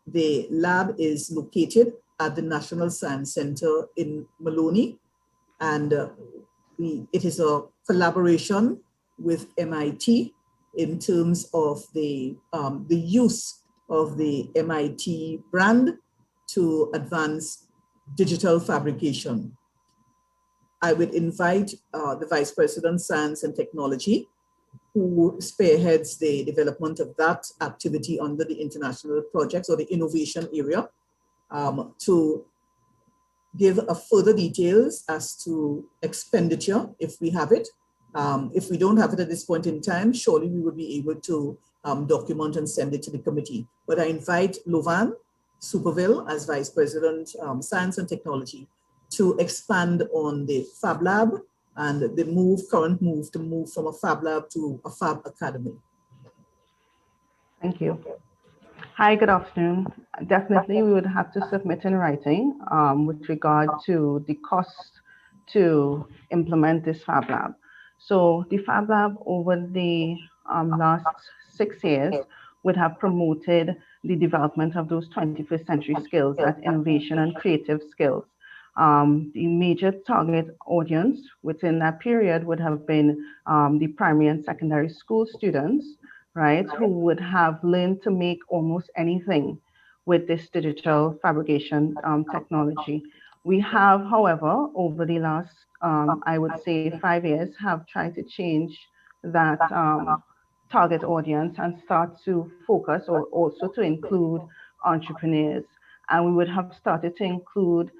The lab is located at the National Science Center in Maloney, and it is a collaboration with MIT in terms of the use of the MIT brand to advance digital fabrication. I would invite the Vice President, Science and Technology, who spearheads the development of that activity under the international projects or the innovation area, to give a further details as to expenditure, if we have it. If we don't have it at this point in time, surely we will be able to document and send it to the committee. But I invite Lovan Superville as Vice President, Science and Technology, to expand on the Fab Lab and the current move to move from a Fab Lab to a Fab Academy.
Thank you. Hi, good afternoon. Definitely, we would have to submit in writing with regard to the cost to implement this Fab Lab. So the Fab Lab over the last 6 years would have promoted the development of those 21st century skills, that innovation and creative skills. The major target audience within that period would have been the primary and secondary school students, right, who would have learned to make almost anything with this digital fabrication technology. We have, however, over the last, I would say 5 years, have tried to change that target audience and start to focus or also to include entrepreneurs. And we would have started to include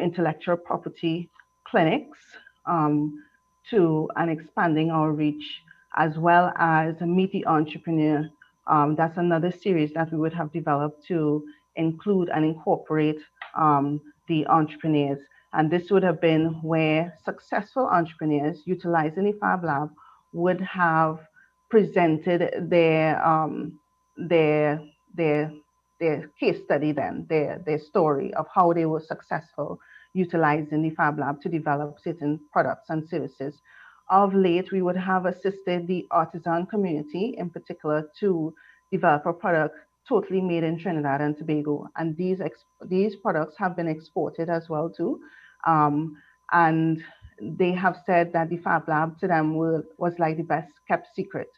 intellectual property clinics and expanding our reach, as well as Meet the Entrepreneur. That's another series that we would have developed to include and incorporate the entrepreneurs. And this would have been where successful entrepreneurs utilizing the Fablab would have presented their case study, then their story of how they were successful utilizing the Fablab to develop certain products and services. Of late, we would have assisted the artisan community in particular to develop a product totally made in Trinidad and Tobago. And these products have been exported as well too. And they have said that the Fablab to them was like the best kept secret,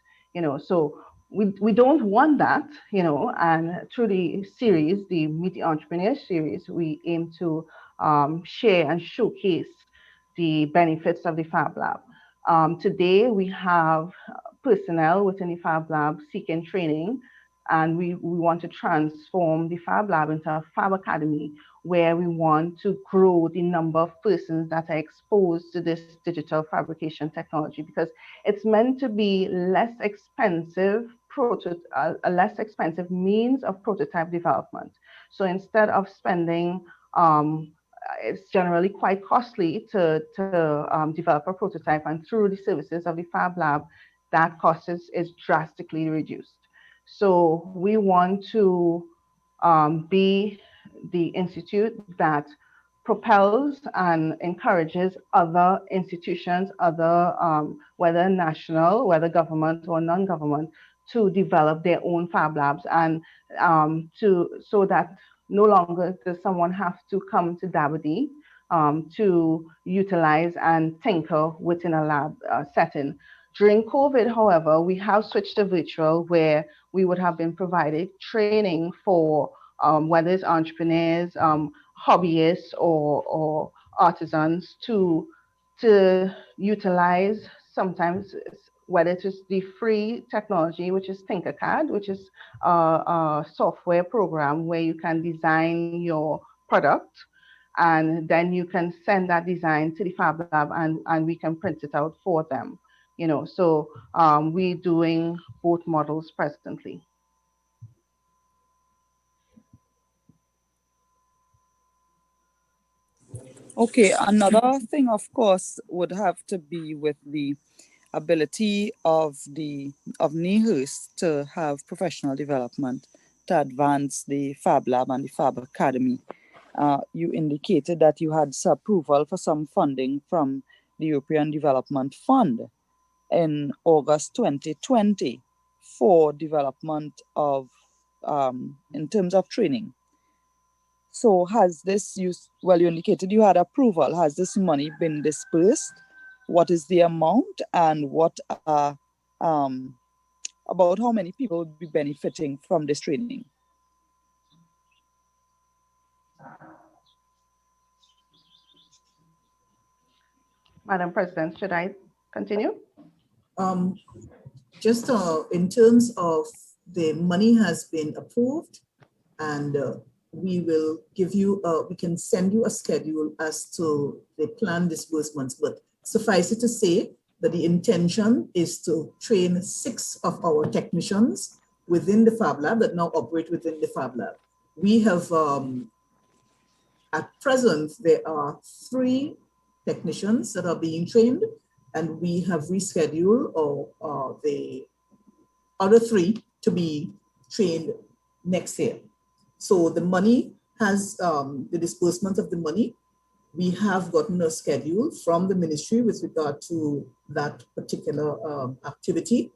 so we don't want that, and through the series, the Meet the Entrepreneur series, we aim to share and showcase the benefits of the Fablab. Today, we have personnel within the Fablab seeking training, and we want to transform the Fablab into a Fab Academy, where we want to grow the number of persons that are exposed to this digital fabrication technology, because it's meant to be less expensive, a less expensive means of prototype development. So instead of spending, it's generally quite costly to develop a prototype, and through the services of the Fablab, that cost is drastically reduced. So we want to be the institute that propels and encourages other institutions, whether national, whether government or non-government, to develop their own Fab Labs, and so that no longer does someone have to come to Dabadi to utilize and tinker within a lab setting. During COVID, however, we have switched to virtual, where we would have been provided training for whether it's entrepreneurs, hobbyists, or artisans to utilize sometimes, whether it is the free technology, which is Tinkercad, which is a software program where you can design your product, and then you can send that design to the Fab Lab, and we can print it out for them. So we're doing both models presently.
Okay, another thing, of course, would have to be with the ability of NIHERST to have professional development to advance the Fab Lab and the Fab Academy. You indicated that you had approval for some funding from the European Development Fund in August 2020 for development of, in terms of training. So has this, you indicated you had approval. Has this money been dispersed? What is the amount, and what about how many people would be benefiting from this training?
Madam President, should I continue?
Just in terms of the money has been approved, and we will give you, we can send you a schedule as to the planned disbursements, but suffice it to say that the intention is to train 6 of our technicians within the Fab Lab that now operate within the Fab Lab. We have, at present, there are 3 technicians that are being trained, and we have rescheduled the other 3 to be trained next year. So the money has, the disbursement of the money, we have gotten a schedule from the ministry with regard to that particular activity.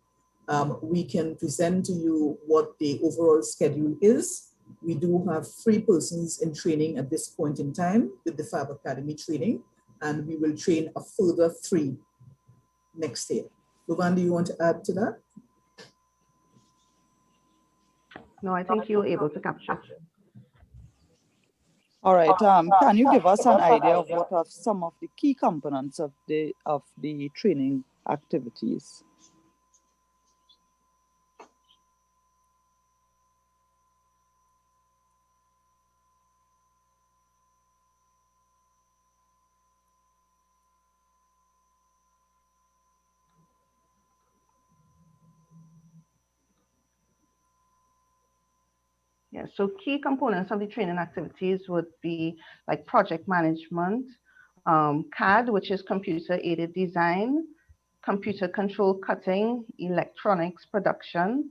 We can present to you what the overall schedule is. We do have 3 persons in training at this point in time with the Fab Academy training, and we will train a further 3 next year. Luvan, do you want to add to that?
No, I think you were able to capture.
All right. Can you give us an idea of what are some of the key components of the training activities?
Yeah, so key components of the training activities would be like project management, CAD, which is computer aided design, computer control cutting, electronics production,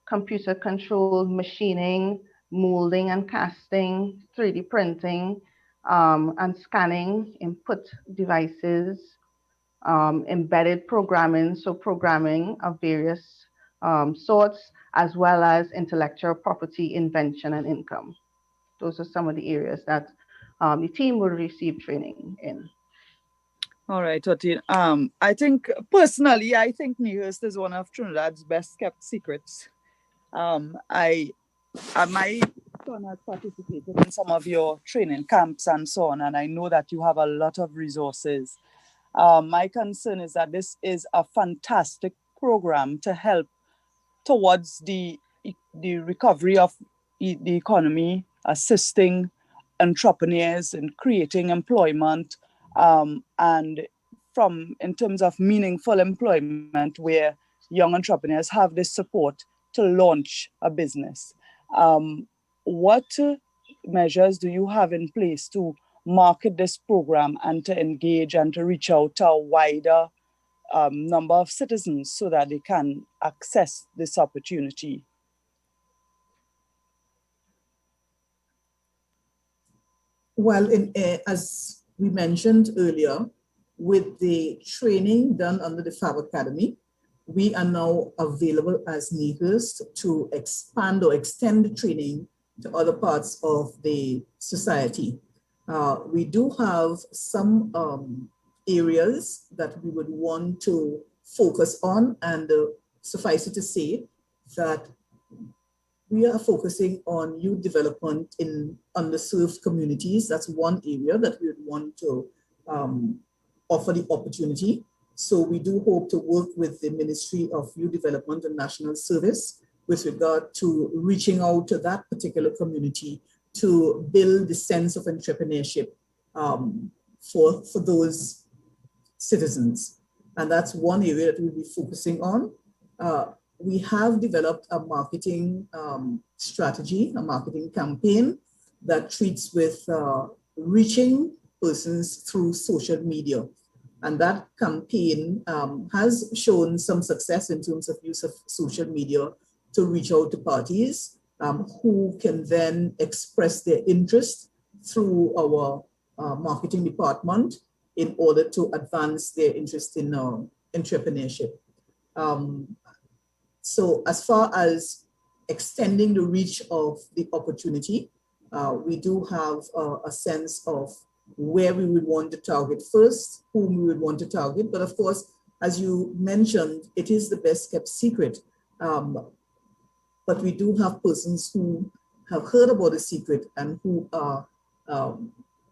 computer control machining, molding and casting, 3D printing, and scanning, input devices, embedded programming, so programming of various sorts, as well as intellectual property, invention, and income. Those are some of the areas that the team will receive training in.
All right, Toti. I think personally, I think NIHERST is one of Trinidad's best kept secrets. My son has participated in some of your training camps and so on, and I know that you have a lot of resources. My concern is that this is a fantastic program to help towards the recovery of the economy, assisting entrepreneurs in creating employment, and in terms of meaningful employment where young entrepreneurs have this support to launch a business. What measures do you have in place to market this program and to engage and to reach out to a wider number of citizens so that they can access this opportunity?
Well, as we mentioned earlier, with the training done under the Fab Academy, we are now available as NIHERST to expand or extend the training to other parts of the society. We do have some areas that we would want to focus on, and suffice it to say that we are focusing on youth development in underserved communities. That's one area that we would want to offer the opportunity. So we do hope to work with the Ministry of Youth Development and National Service with regard to reaching out to that particular community to build the sense of entrepreneurship for those citizens. And that's one area that we'll be focusing on. We have developed a marketing strategy, a marketing campaign that treats with reaching persons through social media. And that campaign has shown some success in terms of use of social media to reach out to parties who can then express their interest through our marketing department in order to advance their interest in entrepreneurship. So as far as extending the reach of the opportunity, we do have a sense of where we would want to target first, whom we would want to target. But of course, as you mentioned, it is the best kept secret. But we do have persons who have heard about the secret and who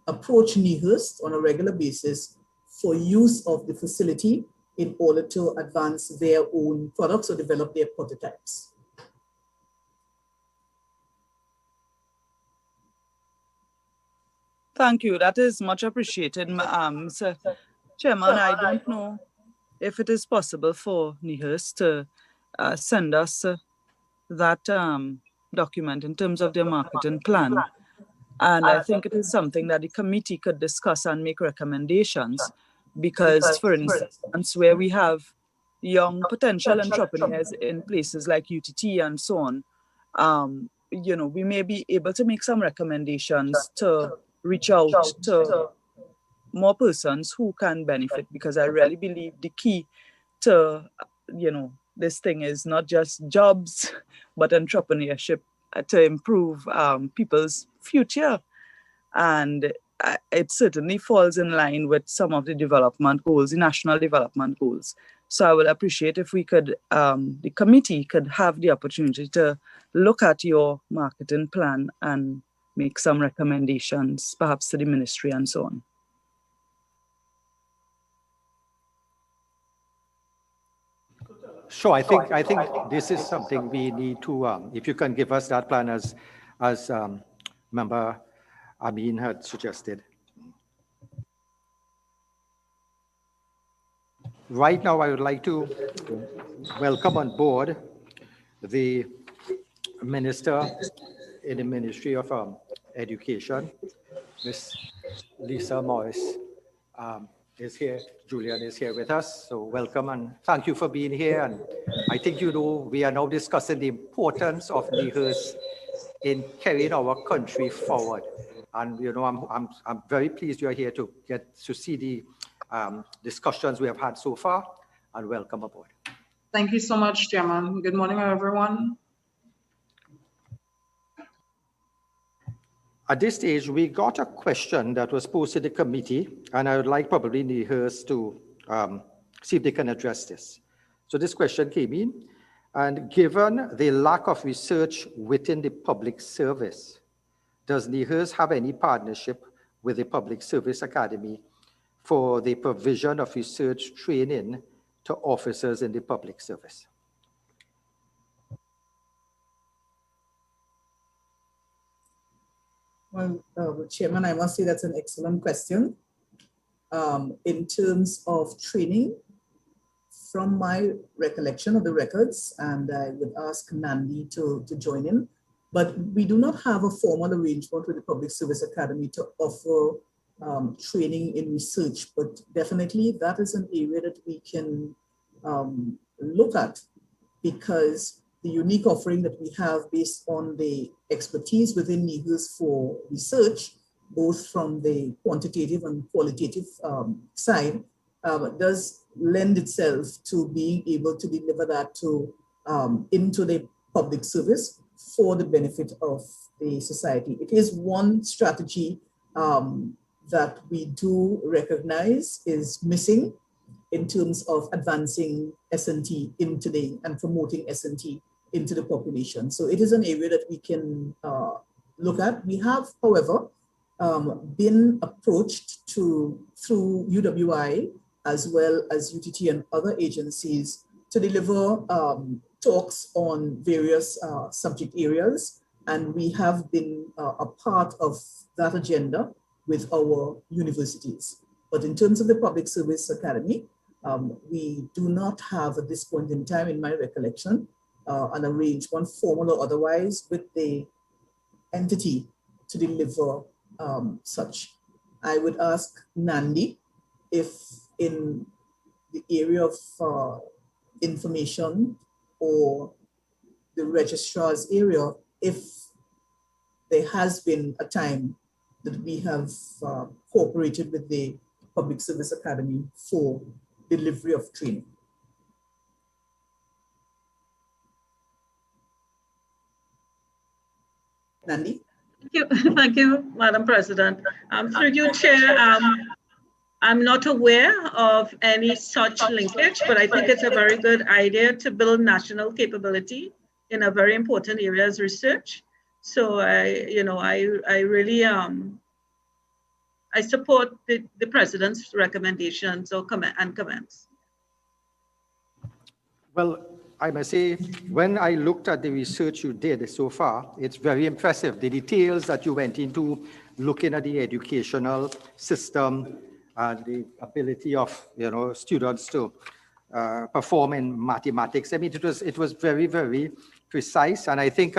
approach NIHERST on a regular basis for use of the facility in order to advance their own products or develop their prototypes.
Thank you. That is much appreciated, Mr. Chairman. I don't know if it is possible for NIHERST to send us that document in terms of their marketing plan. And I think it is something that the committee could discuss and make recommendations, because, for instance, where we have young potential entrepreneurs in places like UTT and so on, you know, we may be able to make some recommendations to reach out to more persons who can benefit, because I really believe the key to, you know, this thing is not just jobs, but entrepreneurship to improve people's future. And it certainly falls in line with some of the development goals, the national development goals. So I would appreciate if we could, the committee could have the opportunity to look at your marketing plan and make some recommendations, perhaps to the ministry and so on.
Sure, I think this is something we need to, if you can give us that plan as Member Amin had suggested. Right now, I would like to welcome on board the Minister in the Ministry of Education, Ms. Lisa Morris, is here. Julian is here with us, so welcome and thank you for being here. And I think you know we are now discussing the importance of NIHERST in carrying our country forward. And you know, I'm very pleased you are here to get to see the discussions we have had so far, and welcome aboard.
Thank you so much, Chairman. Good morning, everyone.
At this stage, we got a question that was posted to the committee, and I would like probably NIHERST to see if they can address this. So this question came in, and given the lack of research within the public service, does NIHERST have any partnership with the Public Service Academy for the provision of research training to officers in the public service?
Well, Chairman, I must say that's an excellent question. In terms of training, from my recollection of the records, and I would ask Nandi to join in, but we do not have a formal arrangement with the Public Service Academy to offer training in research, but definitely that is an area that we can look at, because the unique offering that we have based on the expertise within NIHERST for research, both from the quantitative and qualitative side, does lend itself to being able to deliver that to into the public service for the benefit of the society. It is one strategy that we do recognize is missing in terms of advancing S&T into and promoting S&T into the population. So it is an area that we can look at. We have, however, been approached through UWI as well as UTT and other agencies to deliver talks on various subject areas. And we have been a part of that agenda with our universities. But in terms of the Public Service Academy, we do not have at this point in time, in my recollection, an arrangement, formal or otherwise, with the entity to deliver such. I would ask Nandi if in the area of information or the registrar's area, if there has been a time that we have cooperated with the Public Service Academy for delivery of training. Nandi?
Thank you, Madam President. Through you, Chair, I'm not aware of any such linkage, but I think it's a very good idea to build national capability in a very important area as research. So I really I support the President's recommendations or comments.
Well, I must say, when I looked at the research you did so far, it's very impressive. The details that you went into looking at the educational system and the ability of students to perform in mathematics. I mean, it was very, very precise. And I think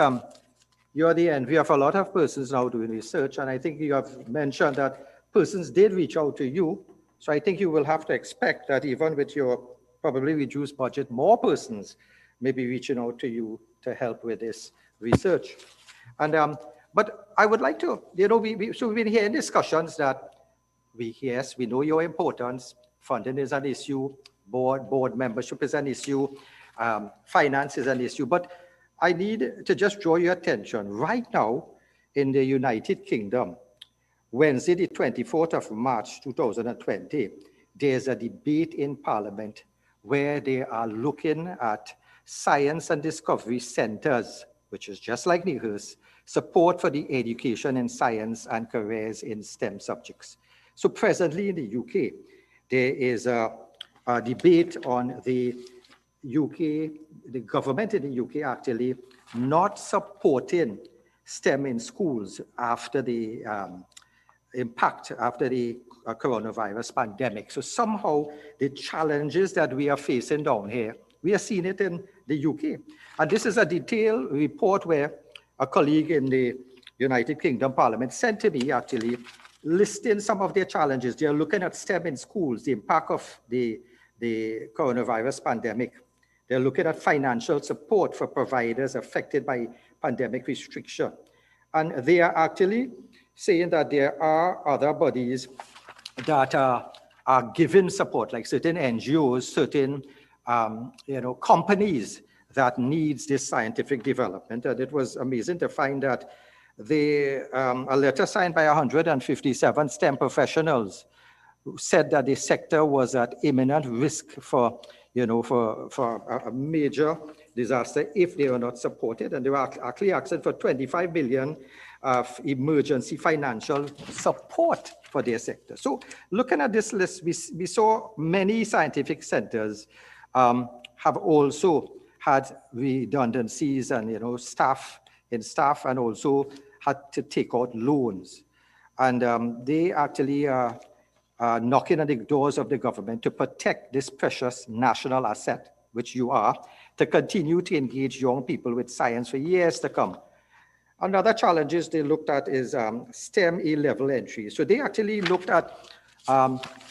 you're the envy of a lot of persons now doing research. And I think you have mentioned that persons did reach out to you. So I think you will have to expect that even with your probably reduced budget, more persons may be reaching out to you to help with this research. And but I would like to, so we've been hearing discussions that we know your importance. Funding is an issue. Board membership is an issue. Finance is an issue. But I need to just draw your attention. Right now, in the United Kingdom, Wednesday, the 24th of March, 2020, there's a debate in Parliament where they are looking at science and discovery centers, which is just like NIHERST, support for the education in science and careers in STEM subjects. So presently in the UK, there is a debate on the government in the UK actually not supporting STEM in schools after the impact after the coronavirus pandemic. So somehow the challenges that we are facing down here, we are seeing it in the UK. And this is a detailed report where a colleague in the United Kingdom Parliament sent to me actually listing some of their challenges. They are looking at STEM in schools, the impact of the coronavirus pandemic. They're looking at financial support for providers affected by pandemic restriction. And they are actually saying that there are other bodies that are giving support, like certain NGOs, certain companies that needs this scientific development. And it was amazing to find that a letter signed by 157 STEM professionals who said that the sector was at imminent risk for a major disaster if they were not supported. And they were actually asking for 25 billion of emergency financial support for their sector. So looking at this list, we saw many scientific centers have also had redundancies and staff and also had to take out loans. And they actually are knocking on the doors of the government to protect this precious national asset, which you are, to continue to engage young people with science for years to come. Another challenges they looked at is STEM A-level entry. So they actually looked at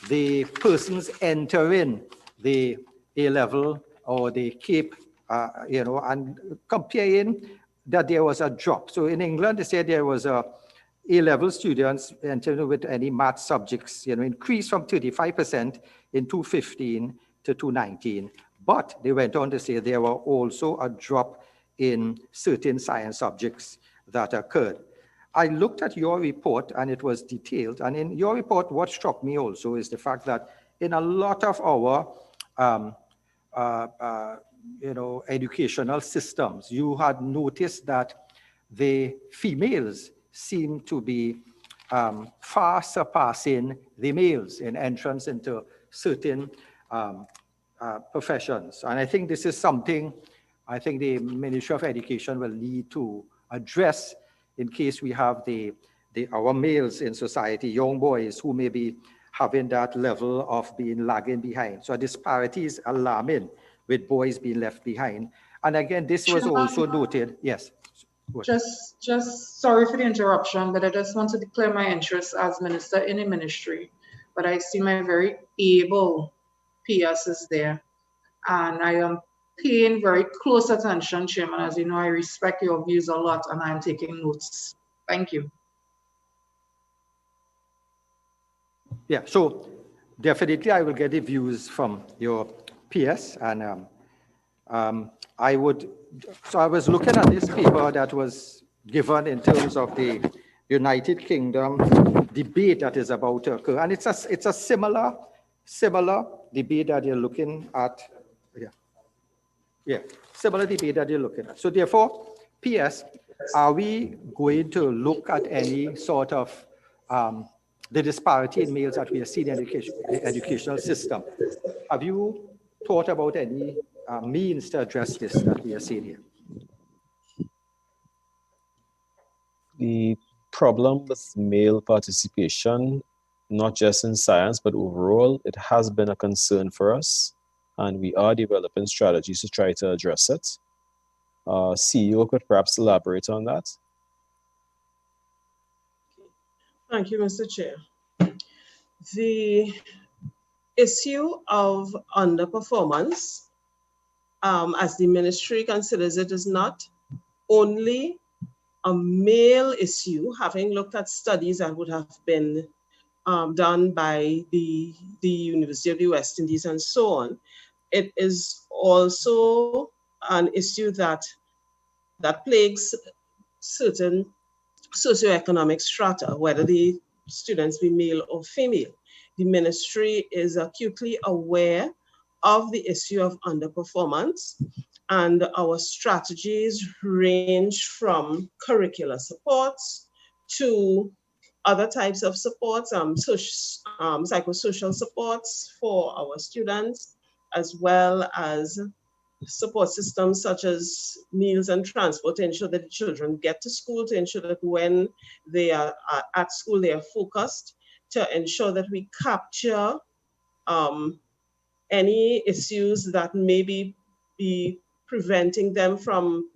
the persons entering the A-level or the CAPE, and comparing that there was a drop. So in England, they said there was A-level students entering with any math subjects, increased from 35% in 2015 to 2019. But they went on to say there were also a drop in certain science subjects that occurred. I looked at your report and it was detailed. And in your report, what struck me also is the fact that in a lot of our educational systems, you had noticed that the females seem to be far surpassing the males in entrance into certain professions. And I think this is something I think the Ministry of Education will need to address in case we have our males in society, young boys who may be having that level of being lagging behind. So a disparity is alarming with boys being left behind. And again, this was also noted. Yes.
Just sorry for the interruption, but I just want to declare my interest as minister in a ministry. But I see my very able PSs there. And I am paying very close attention, Chairman. As you know, I respect your views a lot and I'm taking notes. Thank you.
Yeah, so definitely I will get the views from your PS. And I was looking at this paper that was given in terms of the United Kingdom debate that is about to occur. And it's a similar debate that you're looking at. Similar debate that you're looking at. So therefore, PS, are we going to look at any sort of the disparity in males that we are seeing in the educational system? Have you thought about any means to address this that we are seeing here?
The problem with male participation, not just in science, but overall, it has been a concern for us. And we are developing strategies to try to address it. CEO could perhaps elaborate on that.
Thank you, Mr. Chair. The issue of underperformance, as the ministry considers it, is not only a male issue, having looked at studies that would have been done by the University of the West Indies and so on. It is also an issue that plagues certain socioeconomic strata, whether the students be male or female. The ministry is acutely aware of the issue of underperformance, And our strategies range from curricular supports to other types of supports, psychosocial supports for our students, as well as support systems such as meals and transport to ensure that the children get to school, to ensure that when they are at school, they are focused, to ensure that we capture any issues that may be preventing them from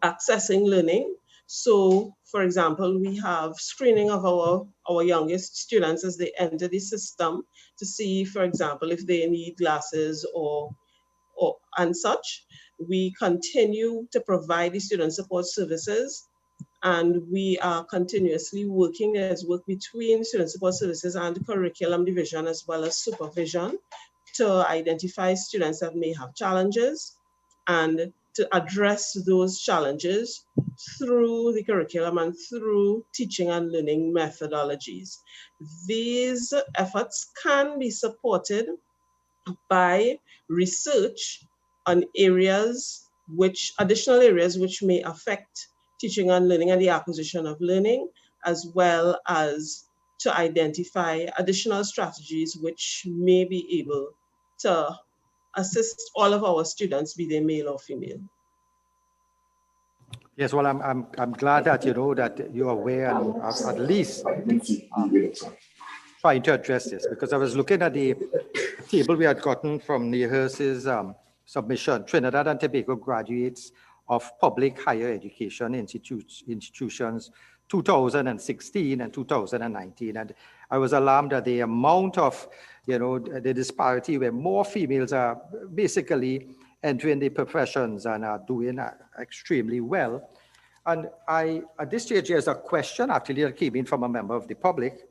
accessing learning. So, for example, we have screening of our youngest students as they enter the system to see, for example, if they need glasses or and such. We continue to provide the student support services, and we are continuously working as work between student support services and the curriculum division, as well as supervision, to identify students that may have challenges and to address those challenges through the curriculum and through teaching and learning methodologies. These efforts can be supported by research on additional areas which may affect teaching and learning and the acquisition of learning, as well as to identify additional strategies which may be able to assist all of our students, be they male or female.
Yes, well, I'm glad that that you're aware and at least trying to address this, because I was looking at the table we had gotten from NIHERST's submission, Trinidad and Tobago graduates of public higher education institutions 2016 and 2019. And I was alarmed at the amount of, the disparity where more females are basically entering the professions and are doing extremely well. And at this stage, there's a question actually that came in from a member of the public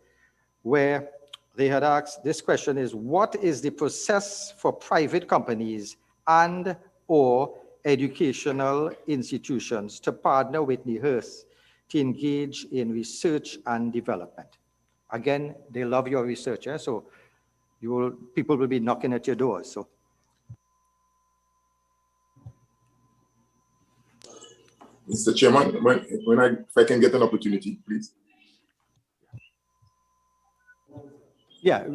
where they had asked, this question is, what is the process for private companies and or educational institutions to partner with NIHERST to engage in research and development? Again, they love your research, so people will be knocking at your doors. So.
Mr. Chairman, if I can get an opportunity, please.
Yeah,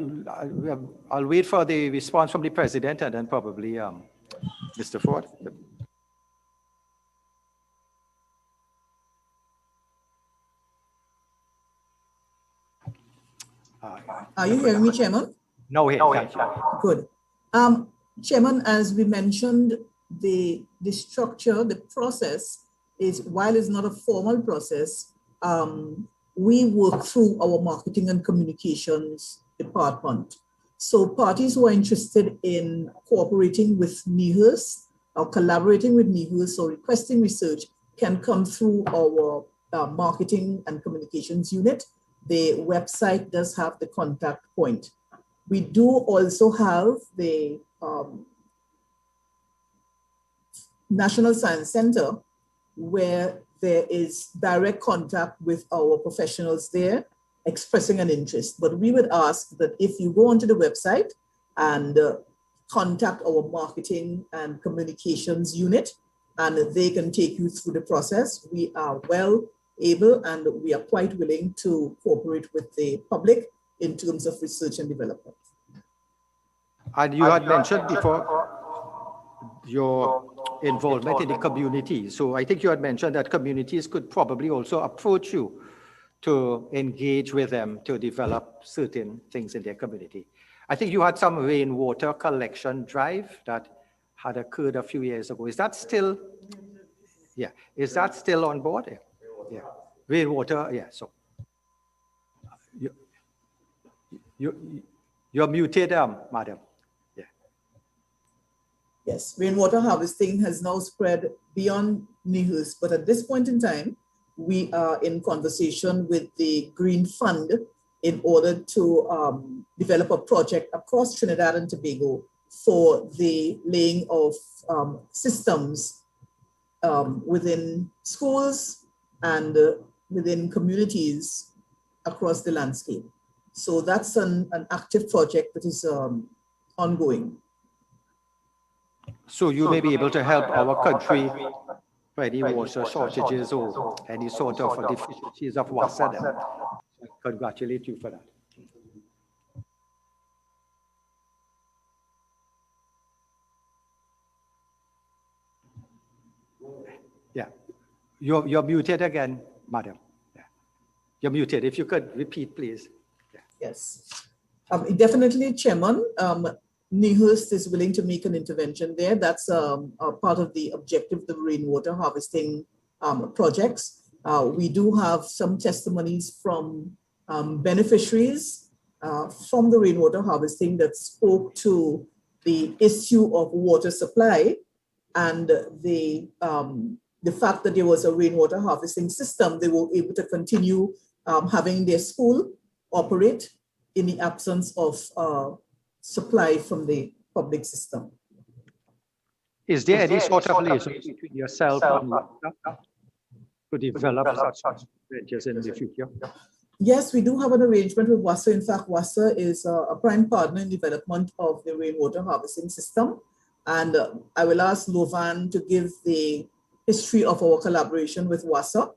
I'll wait for the response from the president and then probably Mr. Ford.
Are you hearing me, Chairman?
No, thank you.
Good. Chairman, as we mentioned, the structure, the process is, while it's not a formal process, we work through our marketing and communications department. So parties who are interested in cooperating with NIHERST or collaborating with NIHERST or requesting research can come through our marketing and communications unit. The website does have the contact point. We do also have the National Science Center, where there is direct contact with our professionals there expressing an interest. But we would ask that if you go onto the website and contact our marketing and communications unit, and they can take you through the process. We are well able and we are quite willing to cooperate with the public in terms of research and development.
And you had mentioned before your involvement in the community. So I think you had mentioned that communities could probably also approach you to engage with them to develop certain things in their community. I think you had some rainwater collection drive that had occurred a few years ago. Is that still, is that still on board? Yeah, rainwater, yeah, so. You're muted, madam.
Yes, rainwater harvesting has now spread beyond NIHERST, but at this point in time, we are in conversation with the Green Fund in order to develop a project across Trinidad and Tobago for the laying of systems within schools and within communities across the landscape. So that's an active project that is ongoing.
So you may be able to help our country for any water shortages or any sort of deficiencies of water. Then. I congratulate you for that. Yeah, you're muted again, madam. Yeah. You're muted. If you could repeat, please. Yeah.
Yes. Definitely, Chairman. NIHERST is willing to make an intervention there. That's a part of the objective of the rainwater harvesting projects. We do have some testimonies from beneficiaries from the rainwater harvesting that spoke to the issue of water supply and the fact that there was a rainwater harvesting system. They were able to continue having their school operate in the absence of supply from the public system.
Is there any sort of relationship between yourself and WASA to develop such ventures in the future?
Yes, we do have an arrangement with WASA. In fact, WASA is a prime partner in development of the rainwater harvesting system. And I will ask Lovan to give the history of our collaboration with WASA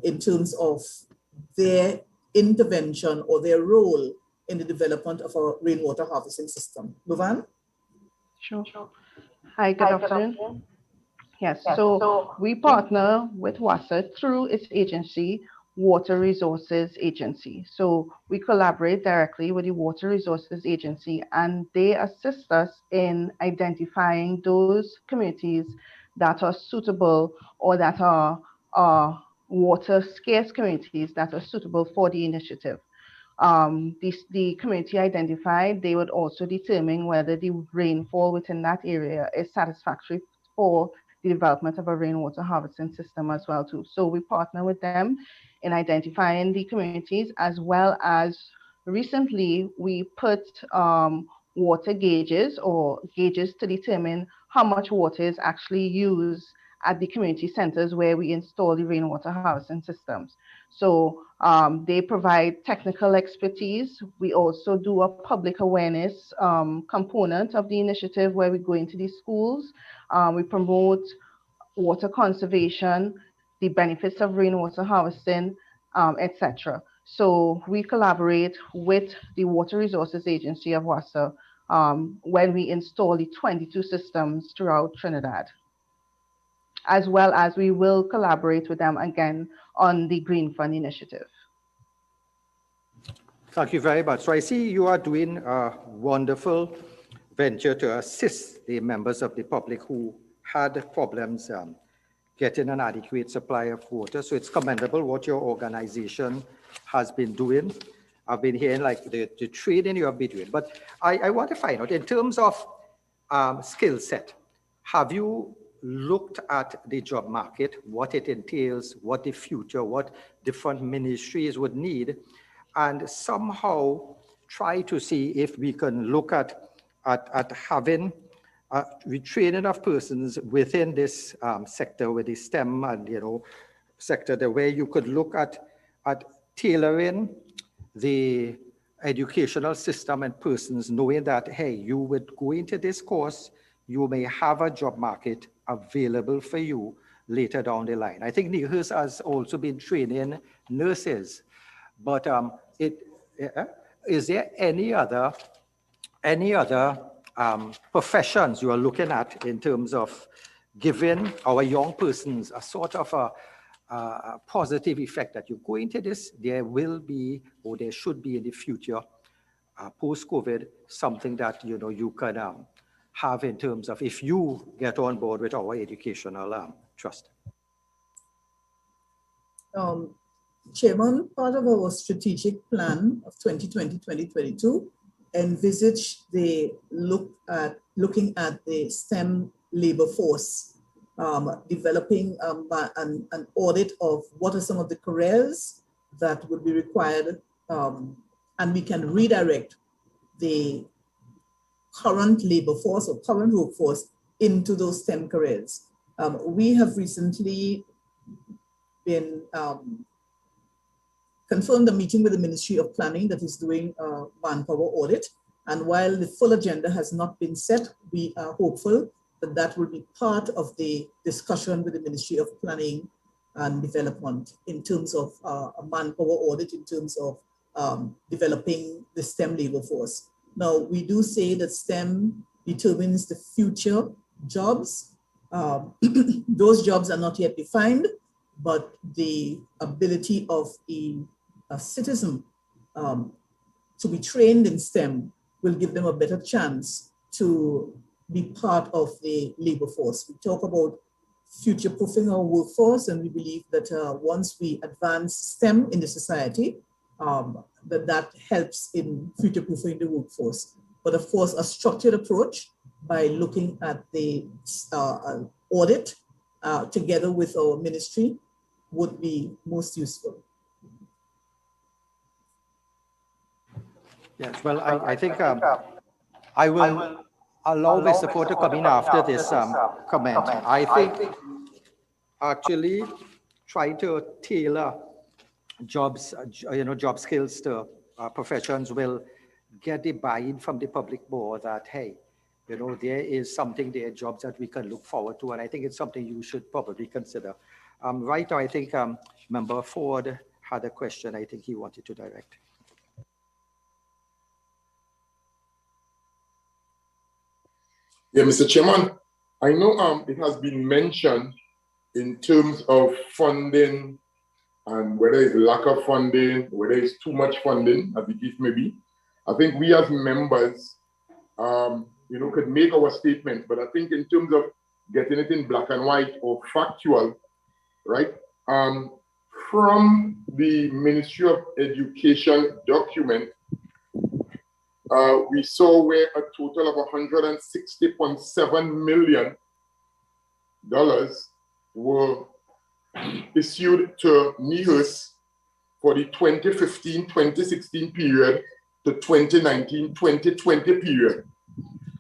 in terms of their intervention or their role in the development of our rainwater harvesting system. Lovan?
Sure. Hi, good afternoon. Yes, so we partner with WASA through its agency, Water Resources Agency. So we collaborate directly with the Water Resources Agency, and they assist us in identifying those communities that are suitable or that are water scarce communities that are suitable for the initiative. The community identified, they would also determine whether the rainfall within that area is satisfactory for the development of a rainwater harvesting system as well too. So we partner with them in identifying the communities, as well as recently we put water gauges or gauges to determine how much water is actually used at the community centers where we install the rainwater harvesting systems. So they provide technical expertise. We also do a public awareness component of the initiative where we go into these schools. We promote water conservation, the benefits of rainwater harvesting, etc. So we collaborate with the Water Resources Agency of WASA when we install the 22 systems throughout Trinidad, as well as we will collaborate with them again on the Green Fund initiative.
Thank you very much. So I see you are doing a wonderful venture to assist the members of the public who had problems getting an adequate supply of water. So it's commendable what your organization has been doing. I've been hearing like the training you have been doing, but I want to find out in terms of skill set, have you looked at the job market, what it entails, what the future, what different ministries would need, and somehow try to see if we can look at having retraining of persons within this sector with the STEM and sector, the way you could look at tailoring the educational system and persons knowing that, hey, you would go into this course, you may have a job market available for you later down the line. I think NIHERST has also been training nurses, but is there any other professions you are looking at in terms of giving our young persons a sort of a positive effect that you go into this, there will be, or there should be in the future, post-COVID, something that you can have in terms of if you get on board with our educational trust?
Chairman, part of our strategic plan of 2020-2022 envisaged looking at the STEM labor force, developing an audit of what are some of the careers that would be required, and we can redirect the current labor force or current workforce into those STEM careers. We have recently been confirmed a meeting with the Ministry of Planning that is doing a manpower audit, And while the full agenda has not been set, we are hopeful that that will be part of the discussion with the Ministry of Planning and Development in terms of a manpower audit, in terms of developing the STEM labor force. Now, we do say that STEM determines the future jobs. Those jobs are not yet defined, but the ability of a citizen to be trained in STEM will give them a better chance to be part of the labor force. We talk about future-proofing our workforce, and we believe that once we advance STEM in the society, that helps in future-proofing the workforce. But of course, a structured approach by looking at the audit together with our ministry would be most useful.
Yes, well, I think I will allow the support to come in after this comment. I think actually trying to tailor jobs, job skills to professions will get the buy-in from the public more that, hey, there is something there, jobs that we can look forward to. And I think it's something you should probably consider. Right now, I think Member Ford had a question I think he wanted to direct.
Yeah, Mr. Chairman, I know it has been mentioned in terms of funding and whether it's lack of funding, whether it's too much funding, as the case may be. I think we as members, could make our statement, but I think in terms of getting it in black and white or factual, right? From the Ministry of Education document, we saw where a total of $160.7 million were issued to Nehers for the 2015-2016 period to 2019-2020 period.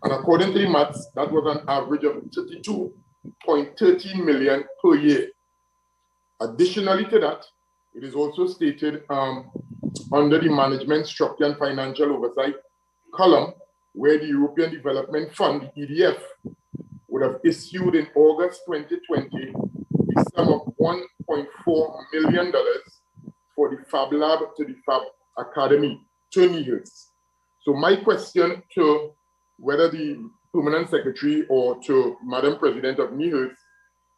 And according to the maths, that was an average of $32.13 million per year. Additionally to that, it is also stated under the Management Structure and Financial Oversight column, where the European Development Fund, the EDF, would have issued in August 2020 the sum of $1.4 million for the Fablab to the Fab Academy to Nehers. So my question to whether the Permanent Secretary or to Madam President of Nehers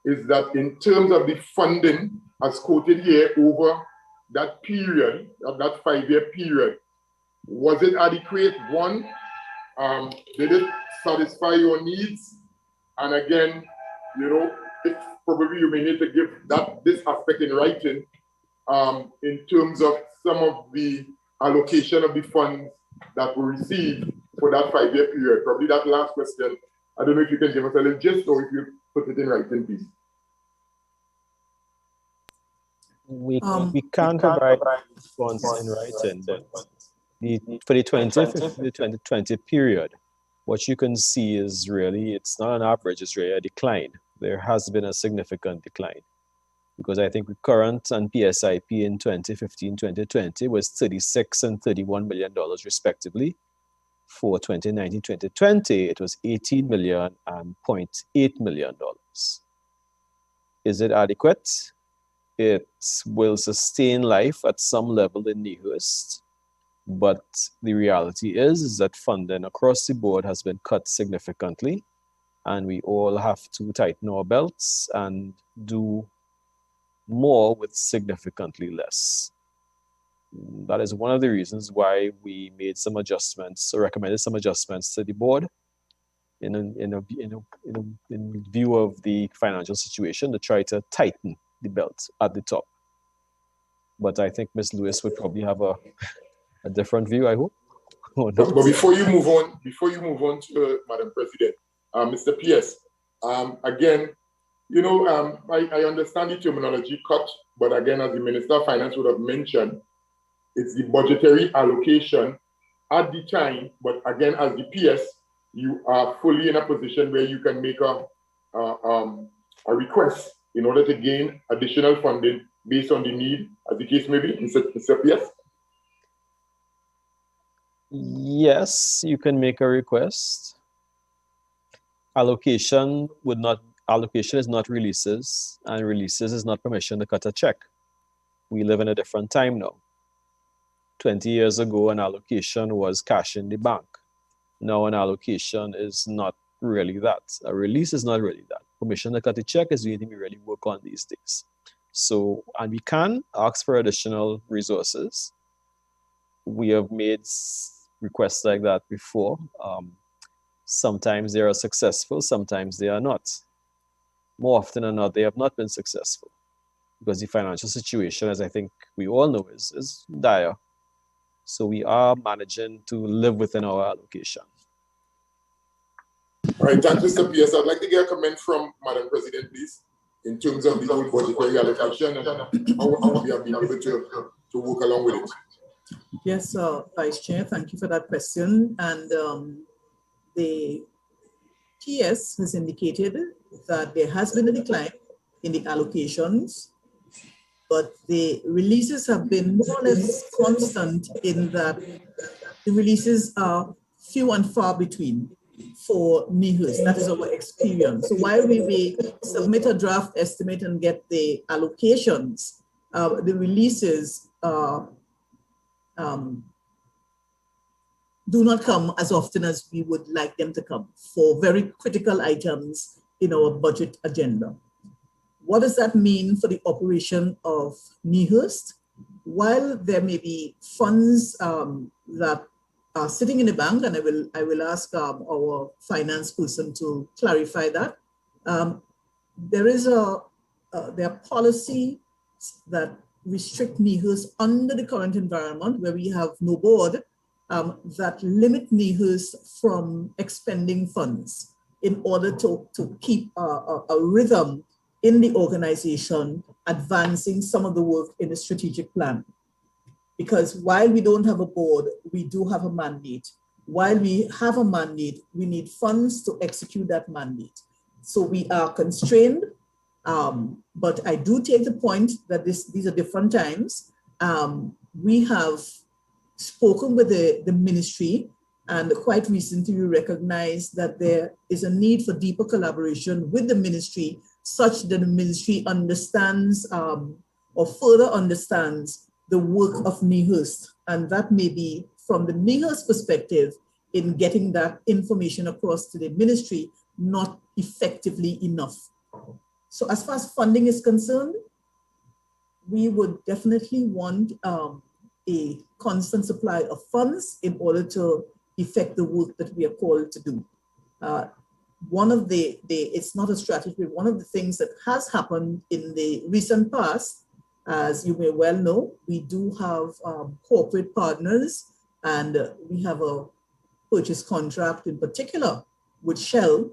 is that in terms of the funding as quoted here over that period, of that 5-year period, was it adequate? One, did it satisfy your needs? And again, if probably you may need to give this aspect in writing in terms of some of the allocation of the funds that were received for that 5-year period. Probably that last question. I don't know if you can give us a little gist or if you put it in writing, please.
We can provide funds in writing, but for the 2020 period, what you can see is really, it's not an average, it's really a decline. There has been a significant decline because I think the current and PSIP in 2015-2020 was $36 and $31 million respectively. For 2019-2020, it was $18 million and $0.8 million. Is it adequate? It will sustain life at some level in NIHERST, but the reality is that funding across the board has been cut significantly, and we all have to tighten our belts and do more with significantly less. That is one of the reasons why we made some adjustments, or recommended some adjustments to the board in view of the financial situation to try to tighten the belt at the top. But I think Ms. Lewis would probably have a different view, I hope. But
before you move on to Madam President, Mr. P.S., again, I understand the terminology cut, but again, as the Minister of Finance would have mentioned, it's the budgetary allocation at the time, but again, as the PS, you are fully in a position where you can make a request in order to gain additional funding based on the need, as the case may be, Mr. PS?
Yes, you can make a request. Allocation is not releases, and releases is not permission to cut a check. We live in a different time now. 20 years ago, an allocation was cash in the bank. Now an allocation is not really that. A release is not really that. Permission to cut a check is anything we really work on these days. So, and we can ask for additional resources. We have made requests like that before. Sometimes they are successful, sometimes they are not. More often than not, they have not been successful because the financial situation, as I think we all know, is dire. So we are managing to live within our allocation.
All right, thank you, Mr. Pierce. I'd like to get a comment from Madam President, please, in terms of the whole budgetary allocation and how we have been able to work along with it.
Yes, Vice Chair, thank you for that question. And the PS has indicated that there has been a decline in the allocations, but the releases have been more or less constant in that the releases are few and far between for NIHERST. That is our experience. So while we may submit a draft estimate and get the allocations, the releases do not come as often as we would like them to come for very critical items in our budget agenda. What does that mean for the operation of NIHERST? While there may be funds that are sitting in the bank, and I will ask our finance person to clarify that, there are policies that restrict NIHERST under the current environment where we have no board that limit NIHERST from expending funds in order to keep a rhythm in the organization, advancing some of the work in the strategic plan. Because while we don't have a board, we do have a mandate. While we have a mandate, we need funds to execute that mandate. So we are constrained, but I do take the point that these are different times. We have spoken with the ministry, and quite recently we recognized that there is a need for deeper collaboration with the ministry such that the ministry understands or further understands the work of NIHERST. And that may be from the NIHERST perspective in getting that information across to the ministry, not effectively enough. So as far as funding is concerned, we would definitely want a constant supply of funds in order to effect the work that we are called to do. One of it's not a strategy, one of the things that has happened in the recent past, as you may well know, we do have corporate partners, and we have a purchase contract in particular with Shell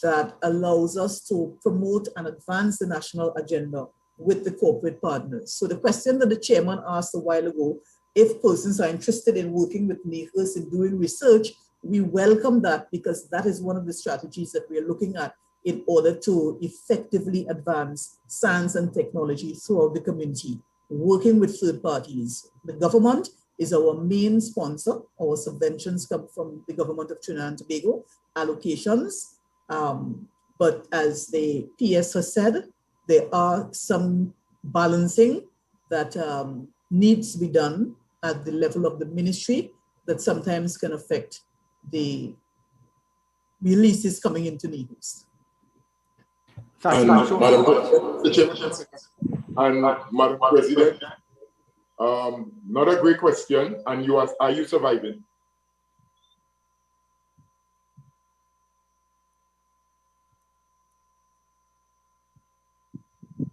that allows us to promote and advance the national agenda with the corporate partners. So the question that the chairman asked a while ago, if persons are interested in working with NIHERST in doing research, we welcome that, because that is one of the strategies that we are looking at in order to effectively advance science and technology throughout the community, working with third parties. The government is our main sponsor. Our subventions come from the government of Trinidad and Tobago, allocations. But as the PS has said, there are some balancing that needs to be done at the level of the ministry that sometimes can affect the releases coming into NIHERST.
Madam President, not a great question. And are you surviving?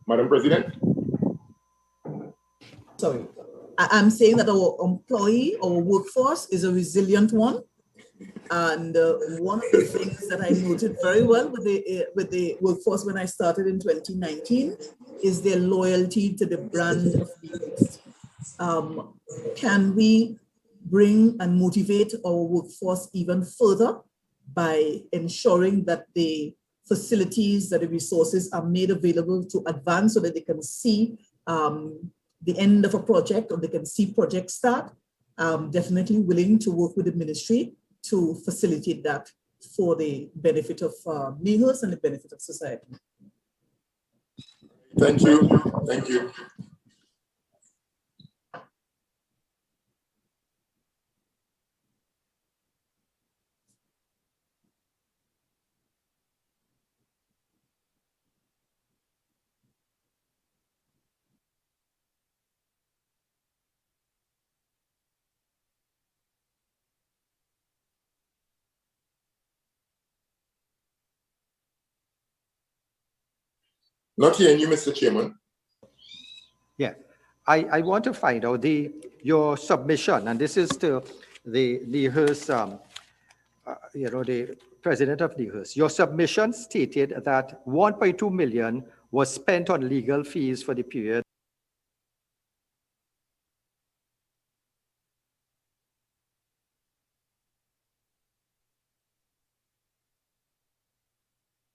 Madam President?
Sorry, I'm saying that our workforce is a resilient one. And one of the things that I noted very well with the workforce when I started in 2019 is their loyalty to the brand of NIHERST. Can we bring and motivate our workforce even further by ensuring that the facilities, that the resources are made available to advance so that they can see the end of a project, or they can see projects start? definitely willing to work with the ministry to facilitate that for the benefit of Nehers and the benefit of society.
Thank you. Thank you. Not hearing you, Mr. Chairman.
Yeah, I want to find out your submission, and this is to the Nehers, the president of Nehers. Your submission stated that 1.2 million was spent on legal fees for the period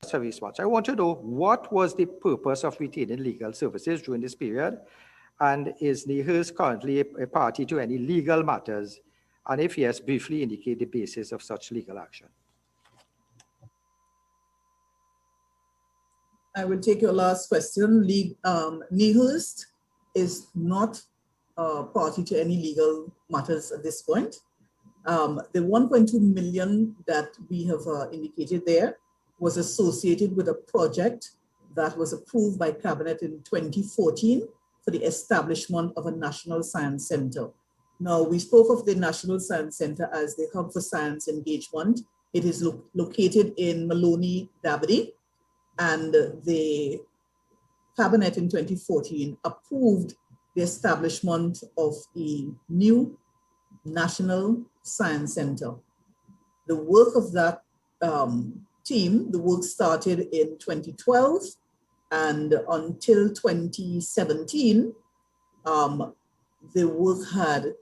service watch. I want to know what was the purpose of retaining legal services during this period, and is Nehers currently a party to any legal matters, and if yes, briefly indicate the basis of such legal action.
I will take your last question. NIHERST is not party to any legal matters at this point. The 1.2 million that we have indicated there was associated with a project that was approved by Cabinet in 2014 for the establishment of a National Science Center. Now, we spoke of the National Science Center as the hub for science engagement. It is located in Maloney, Dabadie, and the Cabinet in 2014 approved the establishment of a new National Science Center. The work of that team, the work started in 2012, and until 2017, the work had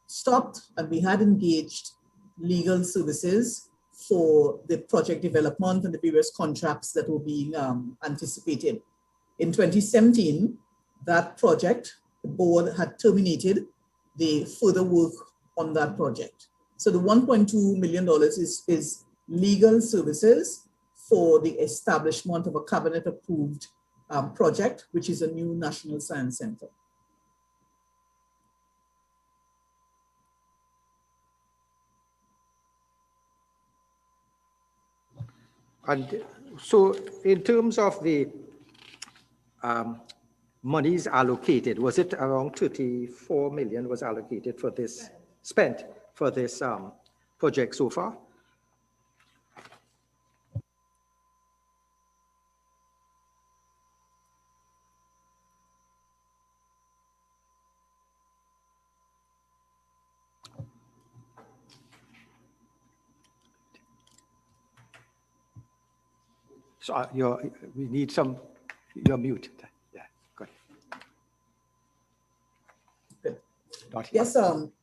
stopped, and we had engaged legal services for the project development and the various contracts that were being anticipated. In 2017, that project, the board had terminated the further work on that project. So the $1.2 million is legal services for the establishment of a cabinet-approved project, which is a new National Science Center.
And so in terms of the monies allocated, was it around 34 million was allocated for this, spent for this project so far? So we need some, you're mute. Yeah, good.
Yes,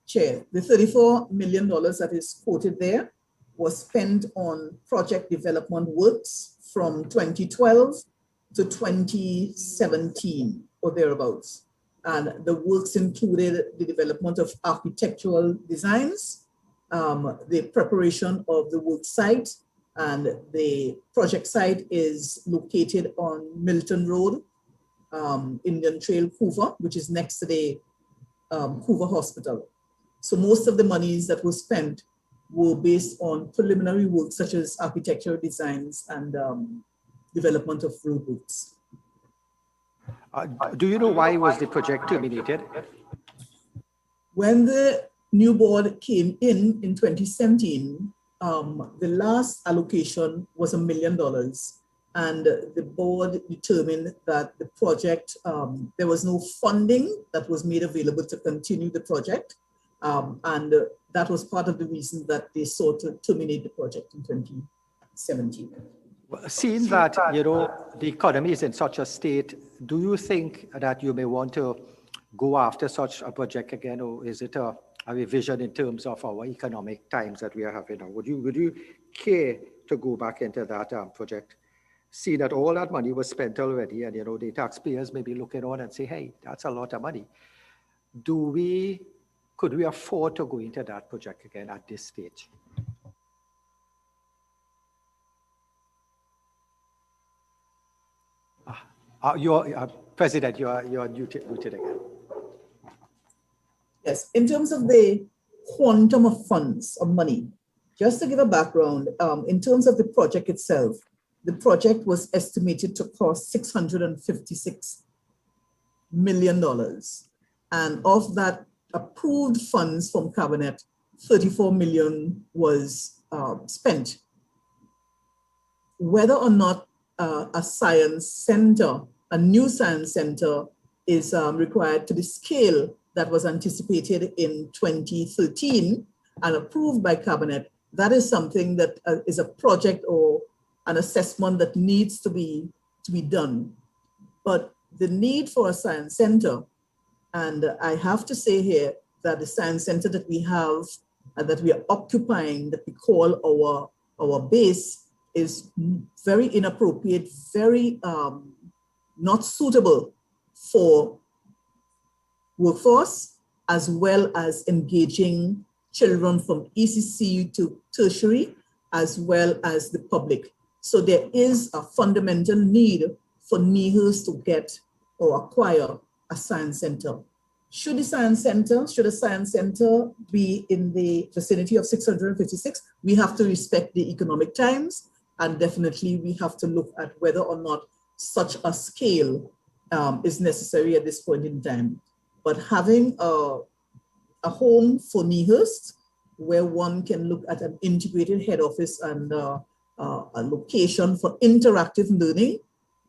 Chair, the $34 million that is quoted there was spent on project development works from 2012 to 2017 or thereabouts. And the works included the development of architectural designs, the preparation of the work site, and the project site is located on Milton Road, Indian Trail, Hoover, which is next to the Hoover Hospital. So most of the monies that were spent were based on preliminary work such as architectural designs and development of roadworks.
Do you know why was the project terminated?
When the new board came in 2017, the last allocation was $1 million. And the board determined that the project, there was no funding that was made available to continue the project. And that was part of the reason that they sought to terminate the project in 2017.
Well, seeing that, the economy is in such a state, do you think that you may want to go after such a project again, or is it a revision in terms of our economic times that we are having now? Would you care to go back into that project? See that all that money was spent already, and the taxpayers may be looking on and say, hey, that's a lot of money. Do we could we afford to go into that project again at this stage? President, you're muted again.
Yes, in terms of the quantum of funds, of money, just to give a background, in terms of the project itself, the project was estimated to cost $656 million. And of that approved funds from Cabinet, 34 million was spent. Whether or not a science center, a new science center is required to the scale that was anticipated in 2013 and approved by Cabinet, that is something that is a project or an assessment that needs to be done. But the need for a science center, and I have to say here that the science center that we have and that we are occupying, that we call our base, is very inappropriate, very not suitable for workforce, as well as engaging children from ECC to tertiary, as well as the public. So there is a fundamental need for Nehers to get or acquire a science center. Should a science center be in the vicinity of 656, we have to respect the economic times, and definitely we have to look at whether or not such a scale is necessary at this point in time. But having a home for NIHERST, where one can look at an integrated head office and a location for interactive learning,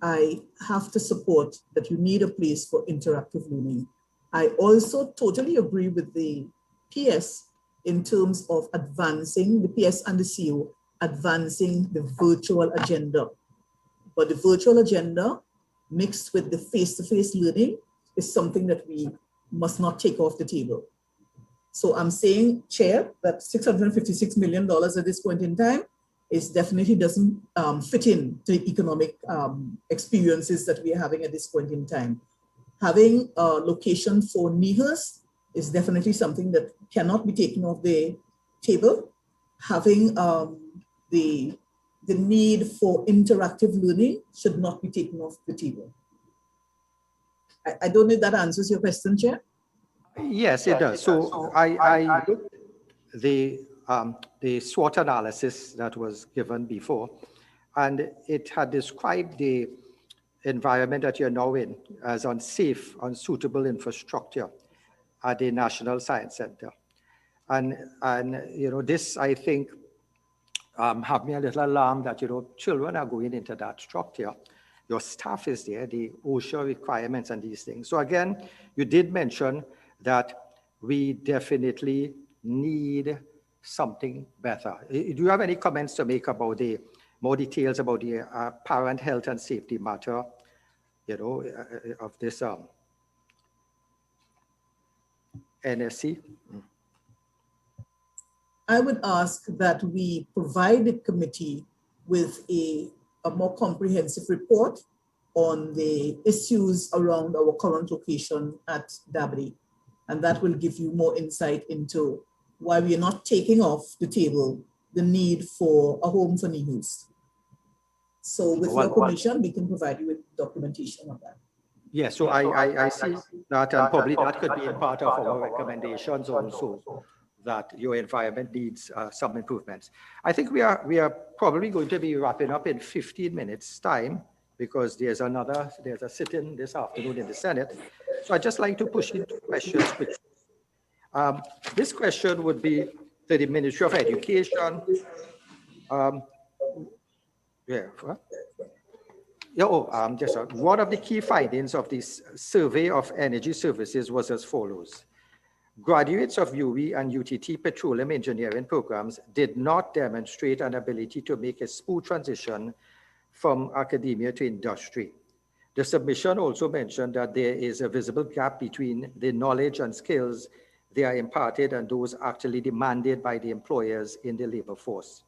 I have to support that you need a place for interactive learning. I also totally agree with the PS in terms of advancing, the PS and the CO, advancing the virtual agenda. But the virtual agenda mixed with the face-to-face learning is something that we must not take off the table. So I'm saying, Chair, that $656 million at this point in time is definitely doesn't fit in to the economic experiences that we are having at this point in time. Having a location for Nehers is definitely something that cannot be taken off the table. Having the need for interactive learning should not be taken off the table. I don't know if that answers your question, Chair.
Yes, it does. So I looked the SWOT analysis that was given before, and it had described the environment that you're now in as unsafe, unsuitable infrastructure at the National Science Center. And you know, this, I think, have me a little alarmed that, you know, children are going into that structure. Your staff is there, the OSHA requirements and these things. So again, you did mention that we definitely need something better. Do you have any comments to make about the more details about the parent health and safety matter, you know, of this NSC?
I would ask that we provide the committee with a more comprehensive report on the issues around our current location at Dabney. And that will give you more insight into why we are not taking off the table the need for a home for Nehers. So with your permission, we can provide you with documentation on that.
Yes, so I see that, and probably that could be a part of our recommendations also, that your environment needs some improvements. I think we are probably going to be wrapping up in 15 minutes time, because there's a sit-in this afternoon in the Senate. So I'd just like to push into questions. This question would be to the Ministry of Education. One of the key findings of this survey of energy services was as follows. Graduates of UE and UTT petroleum engineering programs did not demonstrate an ability to make a smooth transition from academia to industry. The submission also mentioned that there is a visible gap between the knowledge and skills they are imparted and those actually demanded by the employers in the labor force.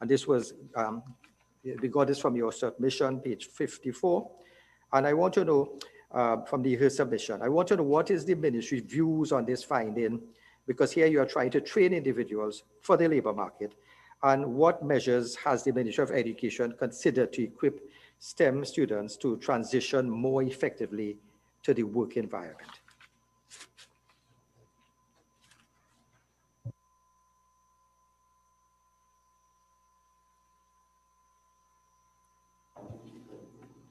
And this was, we got this from your submission, page 54. And I want to know, from her submission, I want to know what is the ministry's views on this finding because here you are trying to train individuals for the labor market. And what measures has the Ministry of Education considered to equip STEM students to transition more effectively to the work environment?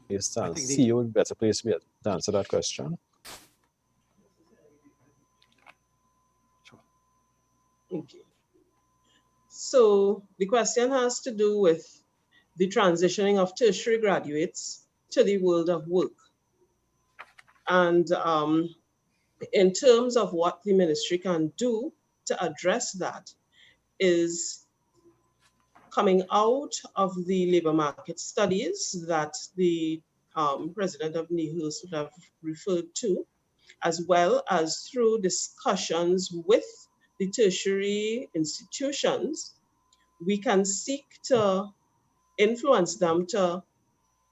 Yes, CEO would be better placed to answer that question.
Okay. So the question has to do with the transitioning of tertiary graduates to the world of work. And in terms of what the ministry can do to address that is coming out of the labor market studies that the president of NIHERST would have referred to, as well as through discussions with the tertiary institutions. We can seek to influence them to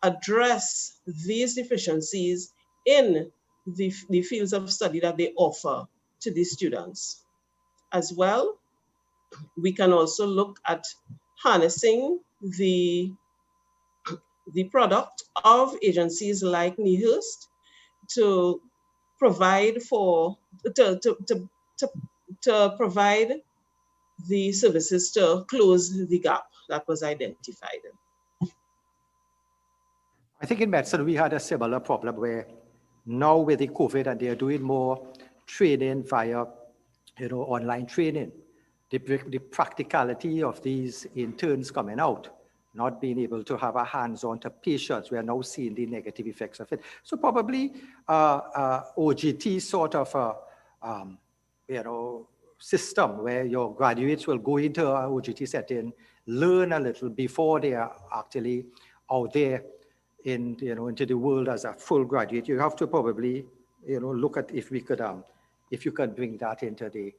address these deficiencies in the fields of study that they offer to the students. As well, we can also look at harnessing the product of agencies like NIHERST to provide to provide the services to close the gap that was identified.
I think in medicine we had a similar problem where now with the COVID and they're doing more training via, online training. The practicality of these interns coming out, not being able to have a hands-on to patients, we are now seeing the negative effects of it. So probably OGT sort of system where your graduates will go into an OGT setting, learn a little before they are actually out there into the world as a full graduate. You have to probably look at if we could if you can bring that into the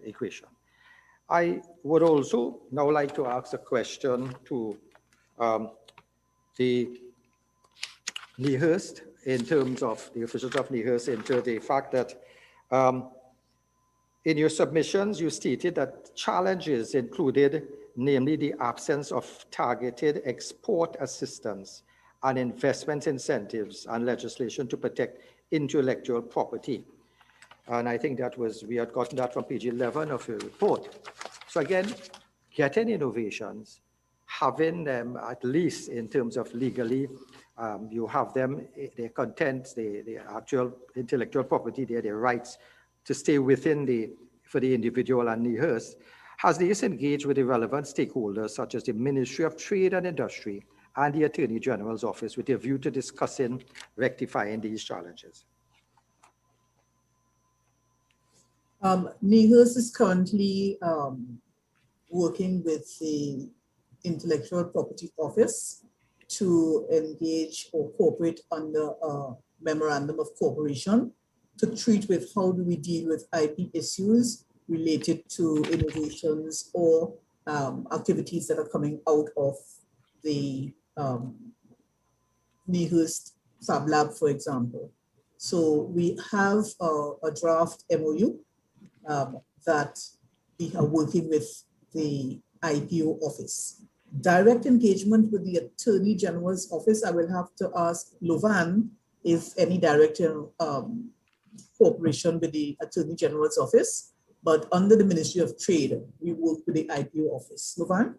equation. I would also now like to ask a question to the NIHERST in terms of the officials of NIHERST into the fact that in your submissions, you stated that challenges included, namely the absence of targeted export assistance and investment incentives and legislation to protect intellectual property. And I think that we had gotten that from page 11 of your report. So again, getting innovations, having them at least in terms of legally, you have them, their contents, the actual intellectual property, their rights to stay within for the individual and NIHERST. Has this engaged with the relevant stakeholders such as the Ministry of Trade and Industry and the Attorney General's office with a view to discussing rectifying these challenges?
NIHERST is currently working with the Intellectual Property Office to engage or cooperate under a memorandum of cooperation to treat with how do we deal with IP issues related to innovations or activities that are coming out of the NIHERST Fablab, for example. So we have a draft MOU that we are working with the IPO office. Direct engagement with the Attorney General's office, I will have to ask Lovan if any direct cooperation with the Attorney General's office, but under the Ministry of Trade, we work with the IPO office. Lovan?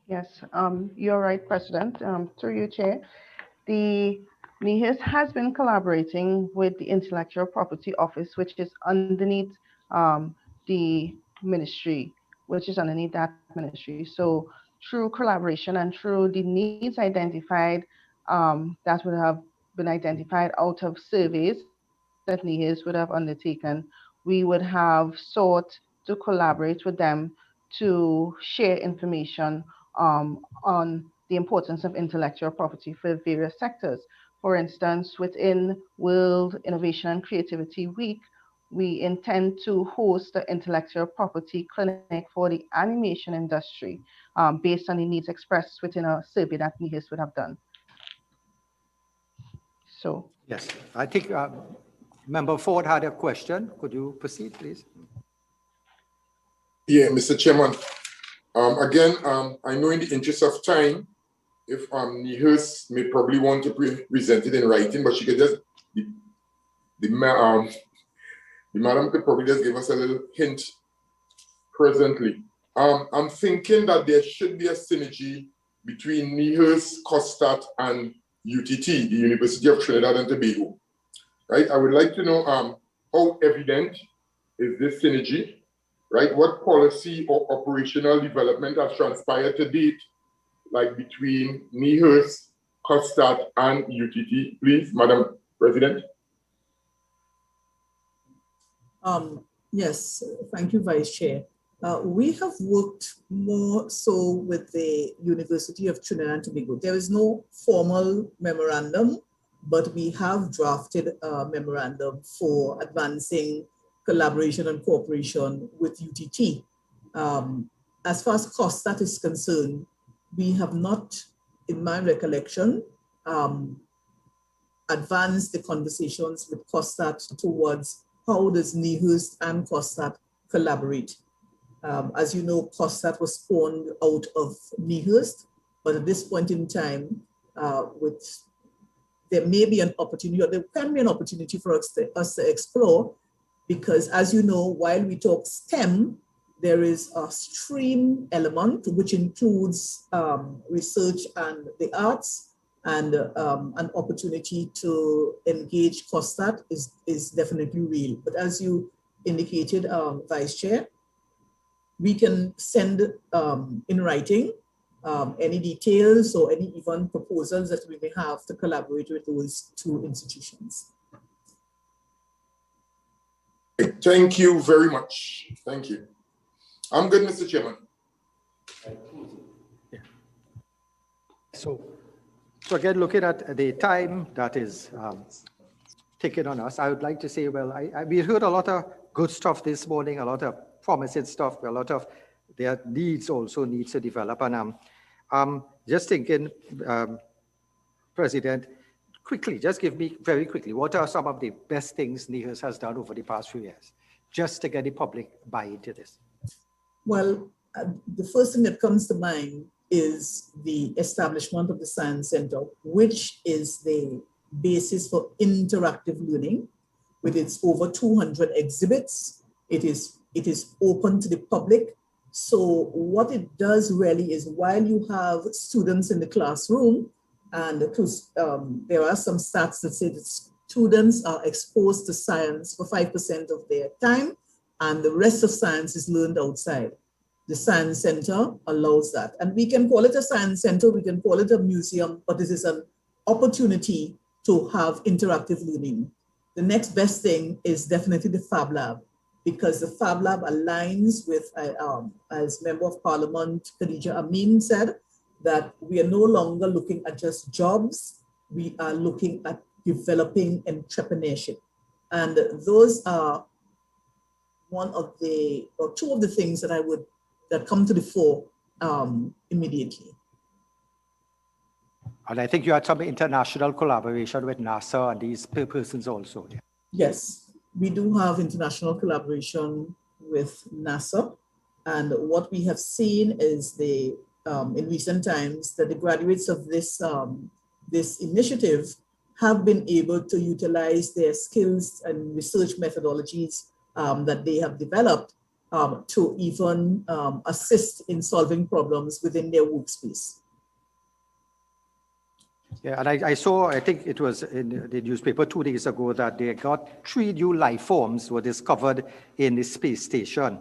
Yes, you're right, President. Through you, Chair. The NIHERST has been collaborating with the Intellectual Property Office, which is underneath the ministry, So through collaboration and through the needs identified that would have been identified out of surveys that NIHERST would have undertaken, we would have sought to collaborate with them to share information on the importance of intellectual property for various sectors. For instance, within World Innovation and Creativity Week, we intend to host the intellectual property clinic for the animation industry based on the needs expressed within a survey that NIHERST would have done. So
yes, I think Member Ford had a question. Could you proceed, please?
Yeah, Mr. Chairman. Again, I know in the interest of time, if NIHERST may probably want to present it in writing, but she could just, the madam could probably just give us a little hint presently. I'm thinking that there should be a synergy between NIHERST, COSTAT, and UTT, the University of Trinidad and Tobago. Right? I would like to know how evident is this synergy, right? What policy or operational development has transpired to date, like between NIHERST, COSTAT, and UTT, please, Madam President?
Yes, thank you, Vice Chair. We have worked more so with the University of Trinidad and Tobago. There is no formal memorandum, but we have drafted a memorandum for advancing collaboration and cooperation with UTT. As far as COSTAT is concerned, we have not, in my recollection, advanced the conversations with COSTAT towards how does NIHERST and COSTAT collaborate. As you know, COSTAT was spawned out of NIHERST, but at this point in time, there may be an opportunity, or there can be an opportunity for us to explore, because as you know, while we talk STEM, there is a stream element, which includes research and the arts, and an opportunity to engage COSTAT is definitely real. But as you indicated, Vice Chair, we can send in writing any details or any even proposals that we may have to collaborate with those two institutions.
Thank you very much. Thank you. I'm good, Mr. Chairman.
Yeah. So again, looking at the time that is taken on us, I would like to say, well, we heard a lot of good stuff this morning, a lot of promising stuff, a lot of their needs also needs to develop. And I'm just thinking, President, quickly, just give me very quickly, what are some of the best things NIHERST has done over the past few years, just to get the public buy into this?
Well, the first thing that comes to mind is the establishment of the Science Center, which is the basis for interactive learning. With its over 200 exhibits, it is open to the public. So what it does really is, while you have students in the classroom, and there are some stats that say that students are exposed to science for 5% of their time, and the rest of science is learned outside. The Science Center allows that. And we can call it a science center, we can call it a museum, but this is an opportunity to have interactive learning. The next best thing is definitely the Fablab, because the Fablab aligns with, as Member of Parliament Khadija Amin said, that we are no longer looking at just jobs, we are looking at developing entrepreneurship. And those are one of the, or two of the things that come to the fore immediately.
And I think you had some international collaboration with NASA and these persons also. Yeah.
Yes, we do have international collaboration with NASA. And what we have seen is in recent times that the graduates of this initiative have been able to utilize their skills and research methodologies that they have developed to even assist in solving problems within their workspace.
Yeah, and I saw, I think it was in the newspaper 2 days ago, that they got 3 new life forms were discovered in the space station,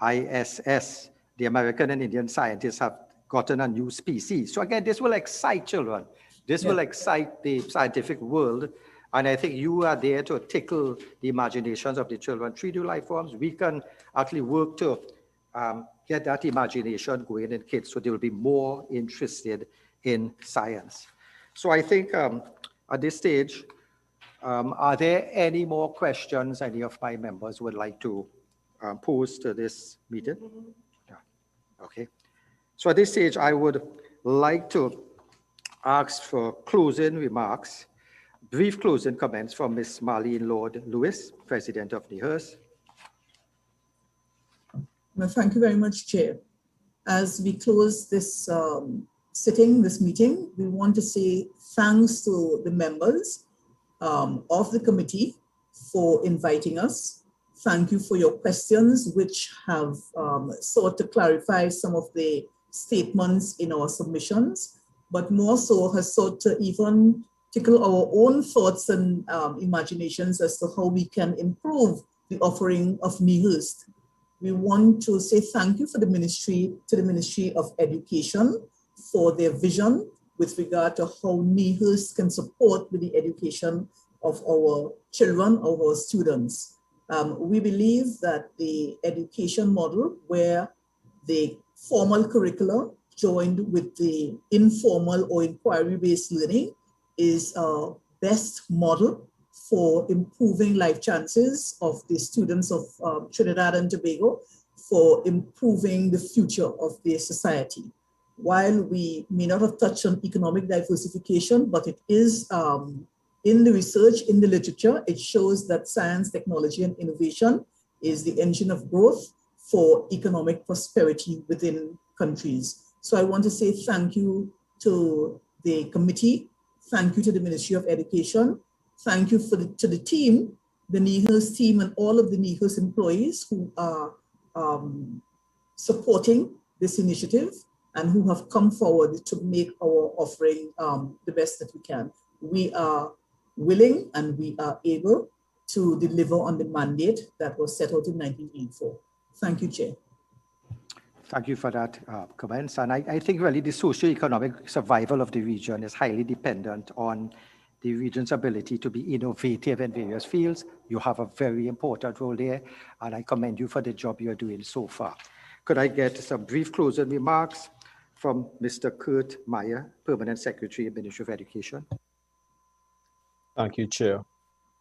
ISS. The American and Indian scientists have gotten a new species. So again, this will excite children. This will excite the scientific world. And I think you are there to tickle the imaginations of the children. 3 new life forms, we can actually work to get that imagination going in kids so they will be more interested in science. So I think at this stage, are there any more questions any of my members would like to pose to this meeting? Yeah. Okay. So at this stage, I would like to ask for closing remarks brief closing comments from Ms. Marlene Lord Lewis, President of NIHERST.
Well, thank you very much, Chair. As we close this this meeting, we want to say thanks to the members of the committee for inviting us. Thank you for your questions, which have sought to clarify some of the statements in our submissions, but more so has sought to even tickle our own thoughts and imaginations as to how we can improve the offering of NIHERST. We want to say thank you to the Ministry of Education for their vision with regard to how NIHERST can support with the education of our children, of our students. We believe that the education model where the formal curricula joined with the informal or inquiry-based learning is our best model for improving life chances of the students of Trinidad and Tobago, for improving the future of their society. While we may not have touched on economic diversification, but it is in the research, in the literature, it shows that science, technology, and innovation is the engine of growth for economic prosperity within countries. So I want to say thank you to the committee, thank you to the Ministry of Education, thank you to the team, the NIHERST team, and all of the NIHERST employees who are supporting this initiative and who have come forward to make our offering the best that we can. We are willing and we are able to deliver on the mandate that was set out in 1984. Thank you, Chair.
Thank you for that comments. And I think really the socio-economic survival of the region is highly dependent on the region's ability to be innovative in various fields. You have a very important role there, and I commend you for the job you're doing so far. Could I get some brief closing remarks from Mr. Kurt Meyer, Permanent Secretary, Ministry of Education?
Thank you, Chair.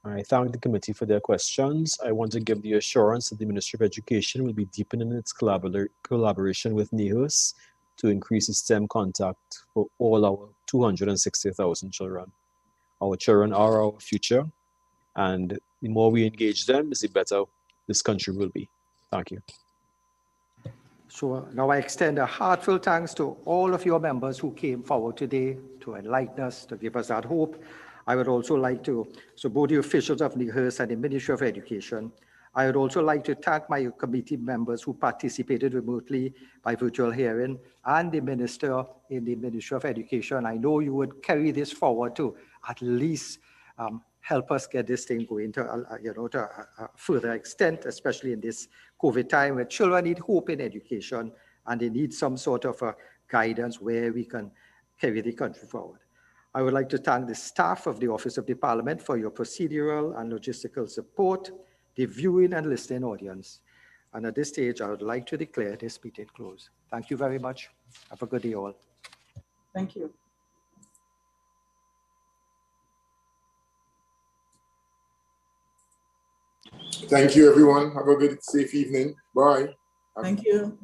I thank the committee for their questions. I want to give the assurance that the Ministry of Education will be deepening its collaboration with NIHERST to increase the STEM contact for all our 260,000 children. Our children are our future, and the more we engage them, the better this country will be. Thank you.
So now I extend a heartfelt thanks to all of your members who came forward today to enlighten us, to give us that hope. I would also like to, so both the officials of NIHERST and the Ministry of Education, I would also like to thank my committee members who participated remotely by virtual hearing and the Minister in the Ministry of Education. I know you would carry this forward to at least help us get this thing going to a further extent, especially in this COVID time where children need hope in education and they need some sort of a guidance where we can carry the country forward. I would like to thank the staff of the Office of the Parliament for your procedural and logistical support, the viewing and listening audience. And at this stage, I would like to declare this meeting closed. Thank you very much. Have a good day all.
Thank you.
Thank you, everyone. Have a good, safe evening. Bye.
Thank you.